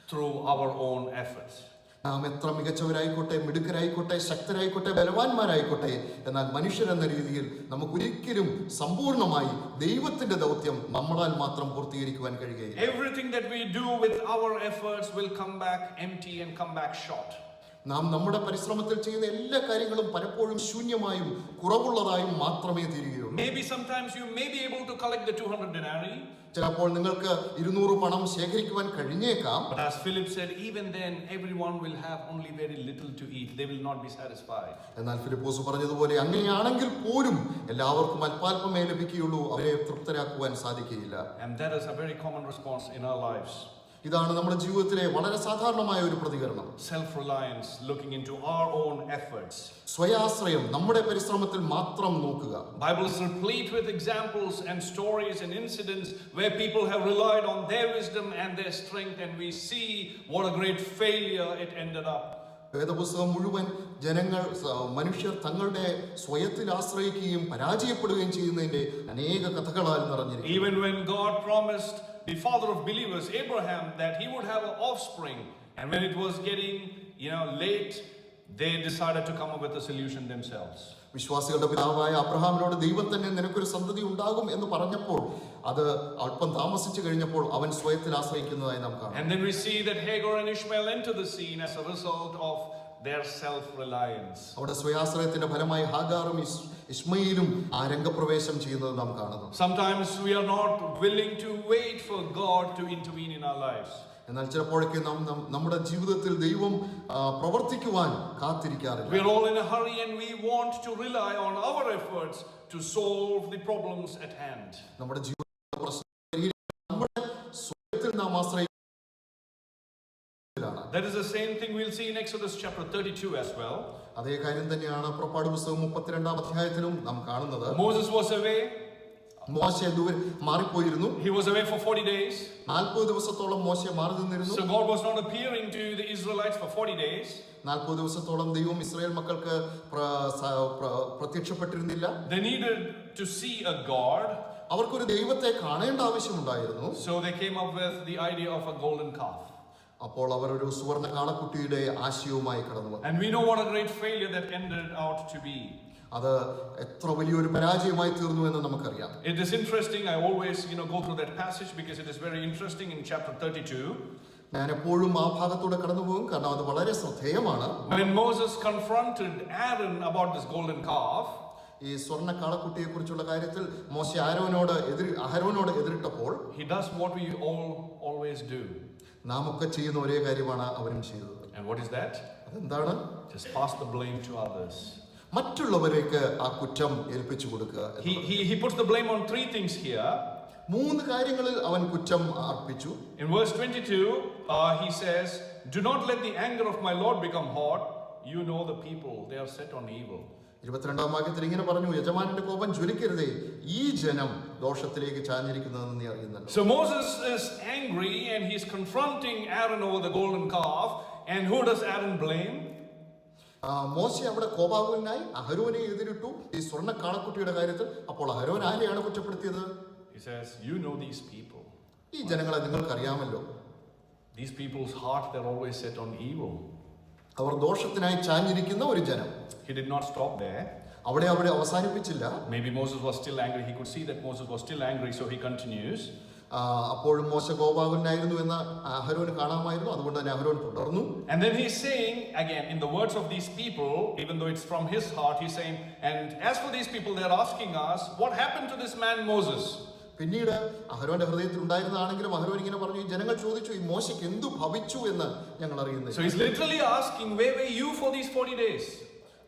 through our own efforts. നാം എത്ര മികച്ചവരായിക്കോട്ടെ, മിടുക്കരായിക്കോട്ടെ, ശക്തരായിക്കോട്ടെ, ബലവാന്മാരായിക്കോട്ടെ, എന്നാൽ മനുഷ്യരെന്ന രീതിയിൽ നമുക്കൊരിക്കലും സമ്പൂർണമായി ദൈവത്തിന്റെ ദൗത്യം നമ്മളാൽ മാത്രം പൂർത്തീകരിക്കുവാൻ കഴിയുകയില്ല. Everything that we do with our efforts will come back empty and come back short. നാം നമ്മുടെ പരിശ്രമത്തിൽ ചെയ്യുന്ന എല്ലാ കാര്യങ്ങളും പലപ്പോഴും ശൂന്യമായും കുറവുള്ളതായും മാത്രമേ തീരുകയുള്ളൂ. Maybe sometimes you may be able to collect the 200 denarii. ചിലപ്പോൾ നിങ്ങൾക്ക് 200 പണം ശേഖരിക്കുവാൻ കഴിഞ്ഞേക്കാം. But as Philip said, even then everyone will have only very little to eat. They will not be satisfied. എന്നാൽ ഫിലിപ്പോസ് പറഞ്ഞതുപോലെ അങ്ങനെയാണെങ്കിൽ പോലും എല്ലാവർക്കും അല്പാൽപമേ ലഭിക്കുകയുള്ളൂ, അവരെ തൃപ്തരാക്കുവാൻ സാധിക്കുകയില്ല. And that is a very common response in our lives. ഇതാണ് നമ്മുടെ ജീവിതത്തിലെ വളരെ സാധാരണമായ ഒരു പ്രതികരണം. Self-reliance, looking into our own efforts. സ്വയാശ്രയം, നമ്മുടെ പരിശ്രമത്തിൽ മാത്രം നോക്കുക. Bible is replete with examples and stories and incidents where people have relied on their wisdom and their strength, and we see what a great failure it ended up. വേദപുസ്തകം മുഴുവൻ മനുഷ്യർ തങ്ങളുടെ സ്വയത്തിൽ ആശ്രയിക്കുകയും പരാജയപ്പെടുകയും ചെയ്യുന്നതിന്റെ അനേക കഥകളാൽ നിറഞ്ഞിരിക്കുന്നു. Even when God promised the father of believers, Abraham, that he would have an offspring, and when it was getting late, they decided to come up with a solution themselves. വിശ്വാസികളുടെ പിതാവായ അബ്രഹാമിനോട് ദൈവം തന്നെ നിനക്കൊരു സന്തതി ഉണ്ടാകും എന്ന് പറഞ്ഞപ്പോൾ അത് അല്പം താമസിച്ചു കഴിഞ്ഞപ്പോൾ അവൻ സ്വയത്തിൽ ആശ്രയിക്കുന്നതായി നാം കാണാം. And then we see that Hagar and Ishmael enter the scene as a result of their self-reliance. അവിടെ സ്വയാശ്രയത്തിന്റെ ഫലമായി ഹാഗാറും ഇസ്മയിലും ആ രംഗപ്രവേശം ചെയ്യുന്നത് നാം കാണുന്നു. Sometimes we are not willing to wait for God to intervene in our lives. എന്നാൽ ചിലപ്പോഴൊക്കെ നമ്മുടെ ജീവിതത്തിൽ ദൈവം പ്രവർത്തിക്കുവാൻ കാത്തിരിക്കാറില്ല. We are all in a hurry and we want to rely on our efforts to solve the problems at hand. നമ്മുടെ ജീവിതത്തിലെ പ്രശ്നങ്ങൾ നമ്മുടെ സ്വയത്തിൽ നാം ആശ്രയിക്കുകയാണ്. That is the same thing we'll see in Exodus chapter 32 as well. അതേ കാര്യം തന്നെയാണ് പുറപ്പാട് പുസ്തകം 32-ാം അധ്യായത്തിലും നാം കാണുന്നത്. Moses was away. മോശെ ദൂരെ മാറിപ്പോയിരുന്നു. He was away for 40 days. 40 ദിവസത്തോളം മോശെ മാറി നിന്നിരുന്നു. So God was not appearing to the Israelites for 40 days. 40 ദിവസത്തോളം ദൈവം ഇസ്രായേൽ മക്കൾക്ക് പ്രത്യക്ഷപ്പെട്ടിരുന്നില്ല. They needed to see a God. അവർക്കൊരു ദൈവത്തെ കാണേണ്ട ആവശ്യമുണ്ടായിരുന്നു. So they came up with the idea of a golden calf. അപ്പോൾ അവർ ഒരു സുവർണ്ണ കാളക്കുട്ടിയുടെ ആശയവുമായി കടന്നു വന്നു. And we know what a great failure that ended out to be. അത് എത്ര വലിയൊരു പരാജയമായി തീർന്നു എന്ന് നമുക്കറിയാം. It is interesting. I always go through that passage because it is very interesting in chapter 32. ഞാൻ എപ്പോഴും ആ ഭാഗത്തൂടെ കടന്നു പോകും, കാരണം അത് വളരെ ശ്രദ്ധേയമാണ്. When Moses confronted Aaron about this golden calf, ഈ സ്വർണ്ണ കാളക്കുട്ടിയെ കുറിച്ചുള്ള കാര്യത്തിൽ മോശെ അഹരോനോട് എതിരിട്ടപ്പോൾ he does what we all always do. നാം ഒക്കെ ചെയ്യുന്ന ഒരേ കാര്യമാണ് അവരും ചെയ്തത്. And what is that? അതെന്താണ്? Just pass the blame to others. മറ്റുള്ളവരേക്ക് ആ കുറ്റം ഏൽപ്പിച്ചു കൊടുക്കുക. He puts the blame on three things here. 3 കാര്യങ്ങളിൽ അവൻ കുറ്റം അർപ്പിച്ചു. In verse 22, he says, "Do not let the anger of my Lord become hot. You know the people, they are set on evil." 22-ാം വാക്യത്തിൽ ഇങ്ങനെ പറഞ്ഞു, യജമാനന്റെ കോപം ജ്വലിക്കരുതേ, ഈ ജനം ദോഷത്തിലേക്ക് ചാഞ്ഞിരിക്കുന്നതെന്ന് നീ അറിയുന്നല്ലോ. So Moses is angry and he's confronting Aaron over the golden calf. And who does Aaron blame? മോശെ അവിടെ കോപാകുലനായി അഹരോനെ എതിരിട്ടു ഈ സ്വർണ്ണ കാളക്കുട്ടിയുടെ കാര്യത്തിൽ. അപ്പോൾ അഹരോൻ ആരെയാണ് കുറ്റപ്പെടുത്തിയത്? He says, "You know these people. ഈ ജനങ്ങളെ നിങ്ങൾക്കറിയാമല്ലോ. These people's heart, they're always set on evil." അവർ ദോഷത്തിനായി ചാഞ്ഞിരിക്കുന്ന ഒരു ജനം. He did not stop there. അവിടെ അവസാനിപ്പിച്ചില്ല. Maybe Moses was still angry. He could see that Moses was still angry, so he continues. അപ്പോഴും മോശ കോപാകുലനായിരുന്നു എന്ന് അഹരോന് കാണാമായിരുന്നു. അതുകൊണ്ട് തന്നെ അഹരോൻ തുടർന്നു. And then he's saying again in the words of these people, even though it's from his heart, he's saying, "And as for these people, they're asking us, what happened to this man Moses?" പിന്നീട് അഹരോന്റെ ഹൃദയത്തിൽ ഉണ്ടായിരുന്നതാണെങ്കിലും അഹരോൻ ഇങ്ങനെ പറഞ്ഞു, ഈ ജനങ്ങൾ ചോദിച്ചു, ഈ മോശയ്ക്ക് എന്തു ഭവിച്ചു എന്ന് ഞങ്ങൾ അറിയുന്നില്ല. So he's literally asking, where were you for these 40 days?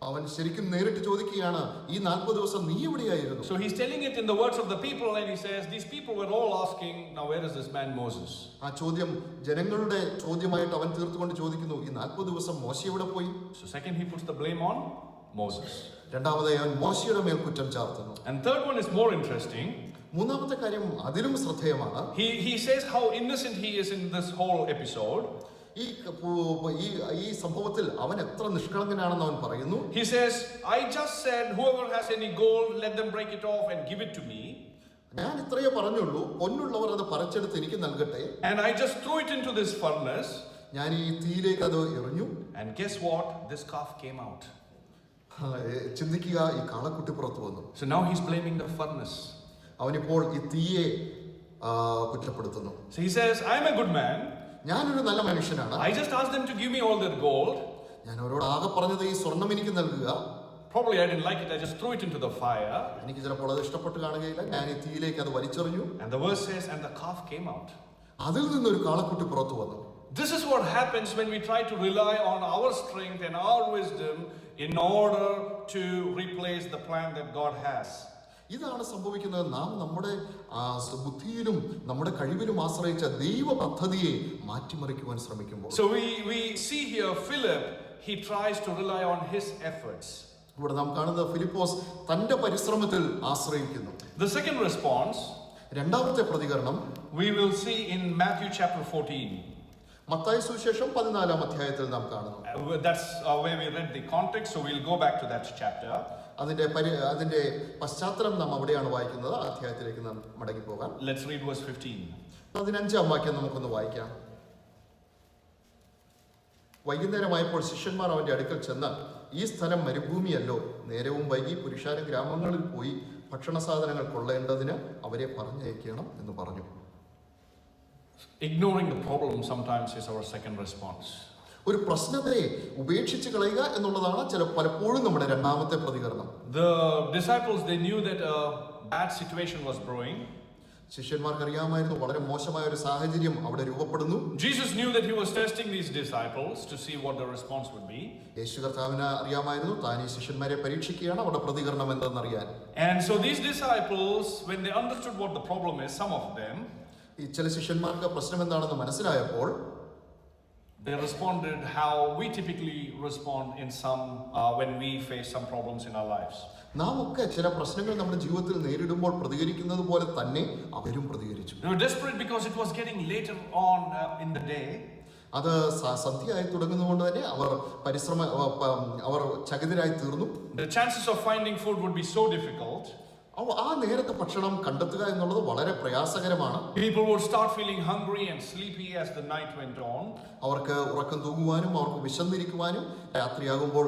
അവൻ ശരിക്കും നേരിട്ട് ചോദിക്കുകയാണ്, ഈ 40 ദിവസം നീ എവിടെയായിരുന്നു? So he's telling it in the words of the people, and he says, these people were all asking, now where is this man Moses? ആ ചോദ്യം ജനങ്ങളുടെ ചോദ്യമായിട്ട് അവൻ തീർത്തുകൊണ്ട് ചോദിക്കുന്നു, ഈ 40 ദിവസം മോശ എവിടെ പോയി? So second, he puts the blame on Moses. രണ്ടാമതായി അവൻ മോശയുടെ മേൽ കുറ്റം ചാർത്തുന്നു. And third one is more interesting. മൂന്നാമത്തെ കാര്യം അതിലും ശ്രദ്ധേയമാണ്. He says how innocent he is in this whole episode. ഈ സംഭവത്തിൽ അവൻ എത്ര നിഷ്കളങ്കനാണെന്ന് അവൻ പറയുന്നു. He says, I just said whoever has any gold, let them break it off and give it to me. ഞാൻ ഇത്രയേ പറഞ്ഞുള്ളൂ, പൊന്നുള്ളവർ അത് പറിച്ചെടുത്ത് എനിക്ക് നൽകട്ടെ. And I just threw it into this furnace. ഞാൻ ഈ തീയിലേക്ക് അത് എറിഞ്ഞു. And guess what? This calf came out. ചിന്തിക്കുക, ഈ കാളക്കുട്ടി പുറത്തു വന്നു. So now he's blaming the furnace. അവനിപ്പോൾ ഈ തീയെ കുറ്റപ്പെടുത്തുന്നു. So he says, I'm a good man. ഞാനൊരു നല്ല മനുഷ്യനാണ്. I just asked them to give me all their gold. ഞാൻ അവരോട് ആകെ പറഞ്ഞത് ഈ സ്വർണം എനിക്ക് നൽകുക. Probably I didn't like it. I just threw it into the fire. എനിക്ക് ചിലപ്പോൾ അത് ഇഷ്ടപ്പെട്ട് കാണുകയില്ല. ഞാൻ ഈ തീയിലേക്ക് അത് വലിച്ചെറിഞ്ഞു. And the verse says, and the calf came out. അതിൽ നിന്നൊരു കാളക്കുട്ടി പുറത്തു വന്നു. This is what happens when we try to rely on our strength and our wisdom in order to replace the plan that God has. ഇതാണ് സംഭവിക്കുന്നത്. നാം നമ്മുടെ ബുദ്ധിയിലും നമ്മുടെ കഴിവിലും ആശ്രയിച്ച ദൈവ പദ്ധതിയെ മാറ്റിമറിക്കുവാൻ ശ്രമിക്കുമ്പോൾ. So we see here Philip, he tries to rely on his efforts. ഇവിടെ നാം കാണുന്നത് ഫിലിപ്പോസ് തന്റെ പരിശ്രമത്തിൽ ആശ്രയിക്കുന്നു. The second response, രണ്ടാമത്തെ പ്രതികരണം, we will see in Matthew chapter 14. Mathai സുവിശേഷം 14-ാം അധ്യായത്തിൽ നാം കാണുന്നു. That's where we read the context, so we'll go back to that chapter. അതിന്റെ പശ്ചാത്തലം നാം അവിടെയാണ് വായിക്കുന്നത്. അധ്യായത്തിലേക്ക് നാം മടങ്ങി പോകാം. Let's read verse 15. 15-ാം വാക്യം നമുക്കൊന്ന് വായിക്കാം. വൈകുന്നേരമായപ്പോൾ ശിഷ്യന്മാർ അവന്റെ അടുക്കൽ ചെന്ന്, ഈ സ്ഥലം മരുഭൂമിയല്ലോ, നേരവും വൈകി പുരുഷാരം ഗ്രാമങ്ങളിൽ പോയി ഭക്ഷണ സാധനങ്ങൾ കൊള്ളേണ്ടതിന് അവരെ പറഞ്ഞയക്കണം എന്ന് പറഞ്ഞു. Ignoring the problem sometimes is our second response. ഒരു പ്രശ്നത്തെ ഉപേക്ഷിച്ച് കളയുക എന്നുള്ളതാണ് പലപ്പോഴും നമ്മുടെ രണ്ടാമത്തെ പ്രതികരണം. The disciples, they knew that a bad situation was brewing. ശിഷ്യന്മാർക്ക് അറിയാമായിരുന്നു വളരെ മോശമായ ഒരു സാഹചര്യം അവിടെ രൂപപ്പെടുന്നു. Jesus knew that he was testing these disciples to see what the response would be. യേശു കർത്താവിന് അറിയാമായിരുന്നു താൻ ഈ ശിഷ്യന്മാരെ പരീക്ഷിക്കുകയാണ്, അവരുടെ പ്രതികരണം എന്തെന്നറിയാൻ. And so these disciples, when they understood what the problem is, some of them, ഈ ചില ശിഷ്യന്മാർക്ക് പ്രശ്നം എന്താണെന്ന് മനസ്സിലായപ്പോൾ they responded how we typically respond in some when we face some problems in our lives. നാം ഒക്കെ ചില പ്രശ്നങ്ങൾ നമ്മുടെ ജീവിതത്തിൽ നേരിടുമ്പോൾ പ്രതികരിക്കുന്നത് പോലെ തന്നെ അവരും പ്രതികരിച്ചു. They were desperate because it was getting later on in the day. അത് സന്ധ്യയായി തുടങ്ങുന്നതുകൊണ്ട് തന്നെ അവർ ചകിതരായി തീർന്നു. The chances of finding food would be so difficult. ആ നേരത്തെ ഭക്ഷണം കണ്ടെത്തുക എന്നുള്ളത് വളരെ പ്രയാസകരമാണ്. People would start feeling hungry and sleepy as the night went on. അവർക്ക് ഉറക്കം തൂങ്ങുവാനും അവർക്ക് വിശന്നിരിക്കുവാനും രാത്രിയാകുമ്പോൾ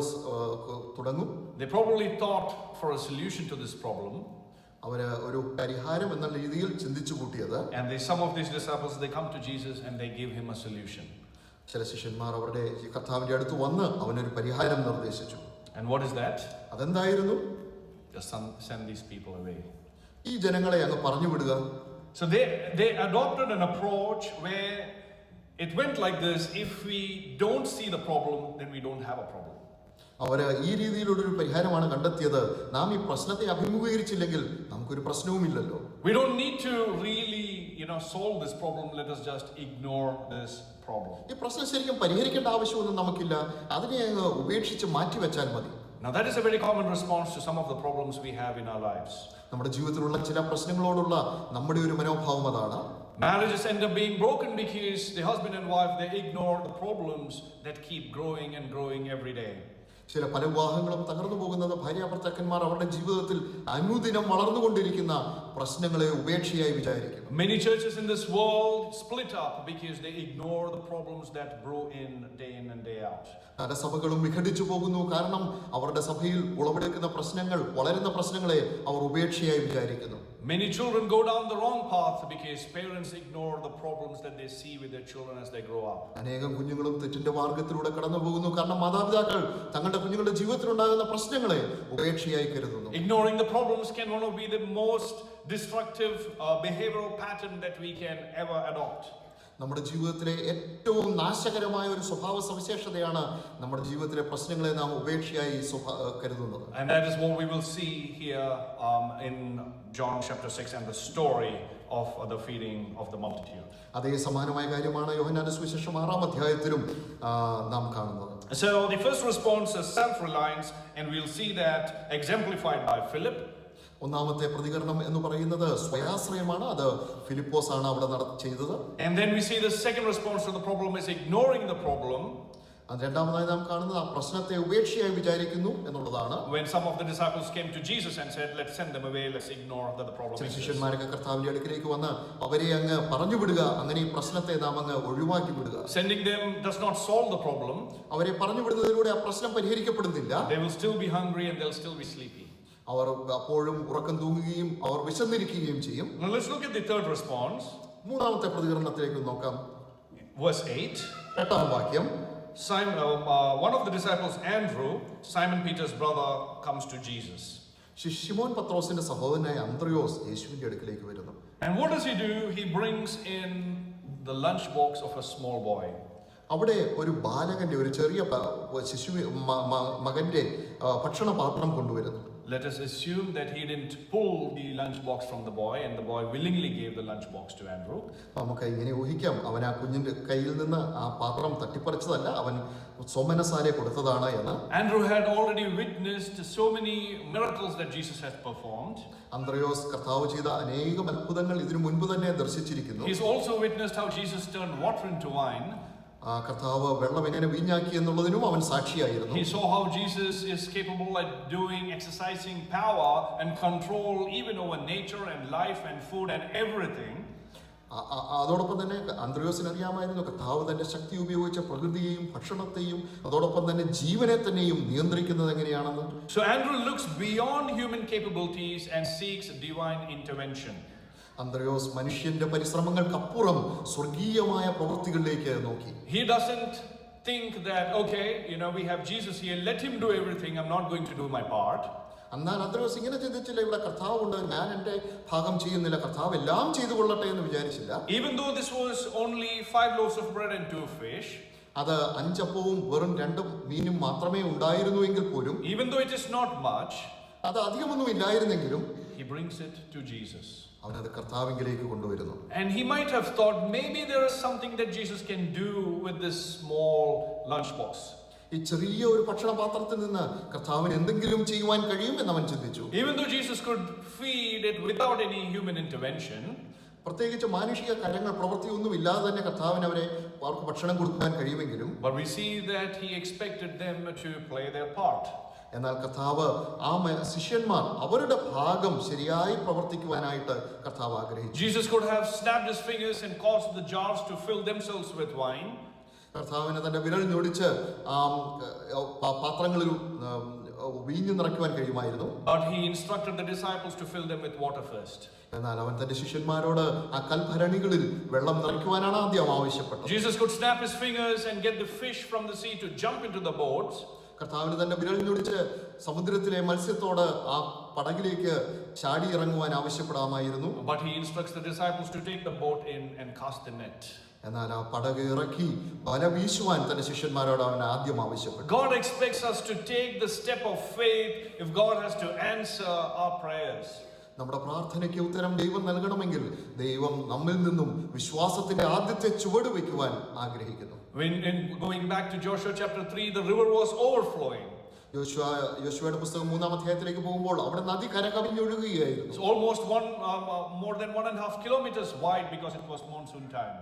തുടങ്ങും. They probably thought for a solution to this problem. അവര് ഒരു പരിഹാരം എന്ന രീതിയിൽ ചിന്തിച്ചു കൂട്ടിയത്. And some of these disciples, they come to Jesus and they give him a solution. ചില ശിഷ്യന്മാർ അവരുടെ കർത്താവിന്റെ അടുത്ത് വന്ന് അവനൊരു പരിഹാരം നിർദ്ദേശിച്ചു. And what is that? അതെന്തായിരുന്നു? Just send these people away. ഈ ജനങ്ങളെ അങ്ങ് പറഞ്ഞു വിടുക. So they adopted an approach where it went like this: if we don't see the problem, then we don't have a problem. അവര് ഈ രീതിയിലുള്ള ഒരു പരിഹാരമാണ് കണ്ടെത്തിയത്. നാം ഈ പ്രശ്നത്തെ അഭിമുഖീകരിച്ചില്ലെങ്കിൽ നമുക്കൊരു പ്രശ്നവുമില്ലല്ലോ. We don't need to really, solve this problem. Let us just ignore this problem. ഈ പ്രശ്നം ശരിക്കും പരിഹരിക്കേണ്ട ആവശ്യമൊന്നും നമുക്കില്ല. അതിനെ അങ്ങ് ഉപേക്ഷിച്ച് മാറ്റിവെച്ചാൽ മതി. Now that is a very common response to some of the problems we have in our lives. നമ്മുടെ ജീവിതത്തിലുള്ള ചില പ്രശ്നങ്ങളോടുള്ള നമ്മുടെ ഒരു മനോഭാവം അതാണ്. Marriages end up being broken because the husband and wife, they ignore the problems that keep growing and growing every day. ചില പല വിവാഹങ്ങളും തകർന്നു പോകുന്നത് ഭാര്യാഭർത്താക്കന്മാർ അവരുടെ ജീവിതത്തിൽ അനുദിനം വളർന്നുകൊണ്ടിരിക്കുന്ന പ്രശ്നങ്ങളെ ഉപേക്ഷയായി വിചാരിക്കുന്നു. Many churches in this world split up because they ignore the problems that grow in and day out. പല സഭകളും വിഘടിച്ചു പോകുന്നു, കാരണം അവരുടെ സഭയിൽ ഉളവെടുക്കുന്ന പ്രശ്നങ്ങൾ, വളരുന്ന പ്രശ്നങ്ങളെ അവർ ഉപേക്ഷയായി വിചാരിക്കുന്നു. Many children go down the wrong path because parents ignore the problems that they see with their children as they grow up. അനേകം കുഞ്ഞുങ്ങളും തെറ്റിന്റെ മാർഗത്തിലൂടെ കടന്നു പോകുന്നു, കാരണം മാതാപിതാക്കൾ തങ്ങളുടെ കുഞ്ഞുങ്ങളുടെ ജീവിതത്തിൽ ഉണ്ടാകുന്ന പ്രശ്നങ്ങളെ ഉപേക്ഷയായി കരുതുന്നു. Ignoring the problems can one of be the most destructive behavioral pattern that we can ever adopt. നമ്മുടെ ജീവിതത്തിലെ ഏറ്റവും നാശകരമായ ഒരു സ്വഭാവ സവിശേഷതയാണ് നമ്മുടെ ജീവിതത്തിലെ പ്രശ്നങ്ങളെ നാം ഉപേക്ഷയായി കരുതുന്നത്. And that is what we will see here in John chapter 6 and the story of the feeding of the multitude. അതേ സമാനമായ കാര്യമാണ് യോഹന്നാന്റെ സുവിശേഷം 6-ാം അധ്യായത്തിലും നാം കാണുന്നത്. So the first response is self-reliance, and we'll see that exemplified by Philip. ഒന്നാമത്തെ പ്രതികരണം എന്ന് പറയുന്നത് സ്വയാശ്രയമാണ്. അത് ഫിലിപ്പോസ് ആണ് അവിടെ ചെയ്തത്. And then we see the second response to the problem is ignoring the problem. രണ്ടാമതായി നാം കാണുന്നത് ആ പ്രശ്നത്തെ ഉപേക്ഷയായി വിചാരിക്കുന്നു എന്നുള്ളതാണ്. When some of the disciples came to Jesus and said, let's send them away, let's ignore that the problem exists. ശിഷ്യന്മാരൊക്കെ കർത്താവിന്റെ അടുക്കിലേക്ക് വന്ന് അവരെ അങ്ങ് പറഞ്ഞു വിടുക, അങ്ങനെ ഈ പ്രശ്നത്തെ നാം അങ്ങ് ഒഴിവാക്കി വിടുക. Sending them does not solve the problem. അവരെ പറഞ്ഞു വിടുന്നതിലൂടെ ആ പ്രശ്നം പരിഹരിക്കപ്പെടുന്നില്ല. They will still be hungry and they'll still be sleepy. അവർ അപ്പോഴും ഉറക്കം തൂങ്ങുകയും അവർ വിശന്നിരിക്കുകയും ചെയ്യും. Now let's look at the third response. മൂന്നാമത്തെ പ്രതികരണത്തിലേക്ക് നോക്കാം. Verse 8. 8-ാം വാക്യം. One of the disciples, Andrew, Simon Peter's brother, comes to Jesus. ശിമോൻ പത്രോസിന്റെ സഹോദരനായ അന്ത്രയോസ് യേശുവിന്റെ അടുക്കിലേക്ക് വരുന്നു. And what does he do? He brings in the lunch box of a small boy. അവിടെ ഒരു ബാലകന്റെ, ഒരു ചെറിയ മകന്റെ ഭക്ഷണപാത്രം കൊണ്ടുവരുന്നു. Let us assume that he didn't pull the lunchbox from the boy and the boy willingly gave the lunchbox to Andrew. നമുക്ക് ഇങ്ങനെ ഊഹിക്കാം, അവൻ ആ കുഞ്ഞിന്റെ കയ്യിൽ നിന്ന് ആ പാത്രം തട്ടിപ്പറിച്ചതല്ല, അവൻ സോമനസാലെ കൊടുത്തതാണ് എന്ന്. Andrew had already witnessed so many miracles that Jesus has performed. അന്ത്രയോസ് കർത്താവ് ചെയ്ത അനേകം അത്ഭുതങ്ങൾ ഇതിനു മുൻപ് തന്നെ ദർശിച്ചിരിക്കുന്നു. He's also witnessed how Jesus turned water into wine. കർത്താവ് വെള്ളം എങ്ങനെ വീഞ്ഞാക്കി എന്നുള്ളതിനും അവൻ സാക്ഷിയായിരുന്നു. He saw how Jesus is capable at exercising power and control even over nature and life and food and everything. അതോടൊപ്പം തന്നെ അന്ത്രയോസിന് അറിയാമായിരുന്നു കർത്താവ് തന്റെ ശക്തി ഉപയോഗിച്ച പ്രകൃതിയെയും ഭക്ഷണത്തെയും അതോടൊപ്പം തന്നെ ജീവനെ തന്നെയും നിയന്ത്രിക്കുന്നത് എങ്ങനെയാണെന്ന്. So Andrew looks beyond human capabilities and seeks divine intervention. അന്ത്രയോസ് മനുഷ്യന്റെ പരിശ്രമങ്ങൾക്കപ്പുറം സ്വർഗീയമായ പ്രവൃത്തികളിലേക്ക് നോക്കി. He doesn't think that, okay, we have Jesus here, let him do everything, I'm not going to do my part. എന്നാൽ അന്ത്രയോസ് ഇങ്ങനെ ചിന്തിച്ചില്ല, ഇവിടെ കർത്താവുണ്ട്, ഞാൻ എൻ്റെ ഭാഗം ചെയ്യുന്നില്ല, കർത്താവ് എല്ലാം ചെയ്തു കൊള്ളട്ടെ എന്ന് വിചാരിച്ചില്ല. Even though this was only 5 loaves of bread and 2 fish, അത് 5 അപ്പവും വെറും 2 മീനും മാത്രമേ ഉണ്ടായിരുന്നു എങ്കിൽ പോലും, even though it is not much, അത് അധികമൊന്നും ഇല്ലായിരുന്നെങ്കിലും he brings it to Jesus. അവനത് കർത്താവിങ്കിലേക്ക് കൊണ്ടുവരുന്നു. And he might have thought maybe there is something that Jesus can do with this small lunchbox. ഈ ചെറിയ ഒരു ഭക്ഷണപാത്രത്തിൽ നിന്ന് കർത്താവിന് എന്തെങ്കിലും ചെയ്യുവാൻ കഴിയുമെന്ന് അവൻ ചിന്തിച്ചു. Even though Jesus could feed it without any human intervention, പ്രത്യേകിച്ച് മാനുഷിക കാര്യങ്ങൾ പ്രവൃത്തിയൊന്നും ഇല്ലാതെ തന്നെ കർത്താവിന് അവർക്ക് ഭക്ഷണം കൊടുക്കാൻ കഴിയുമെങ്കിലും, but we see that he expected them to play their part. എന്നാൽ കർത്താവ് ആ ശിഷ്യന്മാർ അവരുടെ ഭാഗം ശരിയായി പ്രവർത്തിക്കുവാനായിട്ട് കർത്താവ് ആഗ്രഹിച്ചു. Jesus could have snapped his fingers and caused the jars to fill themselves with wine. കർത്താവിനെ തന്റെ വിരൽ ഞൊടിച്ച് പാത്രങ്ങളിൽ വീഞ്ഞു നിറയ്ക്കുവാൻ കഴിയുമായിരുന്നു. But he instructed the disciples to fill them with water first. എന്നാൽ അവൻ തന്റെ ശിഷ്യന്മാരോട് ആ കൽഭരണികളിൽ വെള്ളം നിറയ്ക്കുവാനാണ് ആദ്യം ആവശ്യപ്പെട്ടത്. Jesus could snap his fingers and get the fish from the sea to jump into the boats. കർത്താവിന് തന്റെ വിരൽ ഞൊടിച്ച് സമുദ്രത്തിലെ മത്സ്യത്തോട് ആ പടകിലേക്ക് ചാടി ഇറങ്ങുവാൻ ആവശ്യപ്പെടാമായിരുന്നു. But he instructs the disciples to take the boat in and cast the net. എന്നാൽ ആ പടക് ഇറക്കി വല വീശുവാൻ തന്റെ ശിഷ്യന്മാരോട് അവൻ ആദ്യം ആവശ്യപ്പെട്ടു. God expects us to take the step of faith if God has to answer our prayers. നമ്മുടെ പ്രാർത്ഥനയ്ക്ക് ഉത്തരം ദൈവം നൽകണമെങ്കിൽ ദൈവം നമ്മിൽ നിന്നും വിശ്വാസത്തിന്റെ ആദ്യത്തെ ചുവട് വയ്ക്കുവാൻ ആഗ്രഹിക്കുന്നു. When going back to Joshua chapter 3, the river was overflowing. യോശുവയുടെ പുസ്തകം 3-ാം അധ്യായത്തിലേക്ക് പോകുമ്പോൾ അവിടെ നദി കരകവിഞ്ഞൊഴുകുകയായിരുന്നു. It's almost more than 1.5 kilometers wide because it was monsoon time.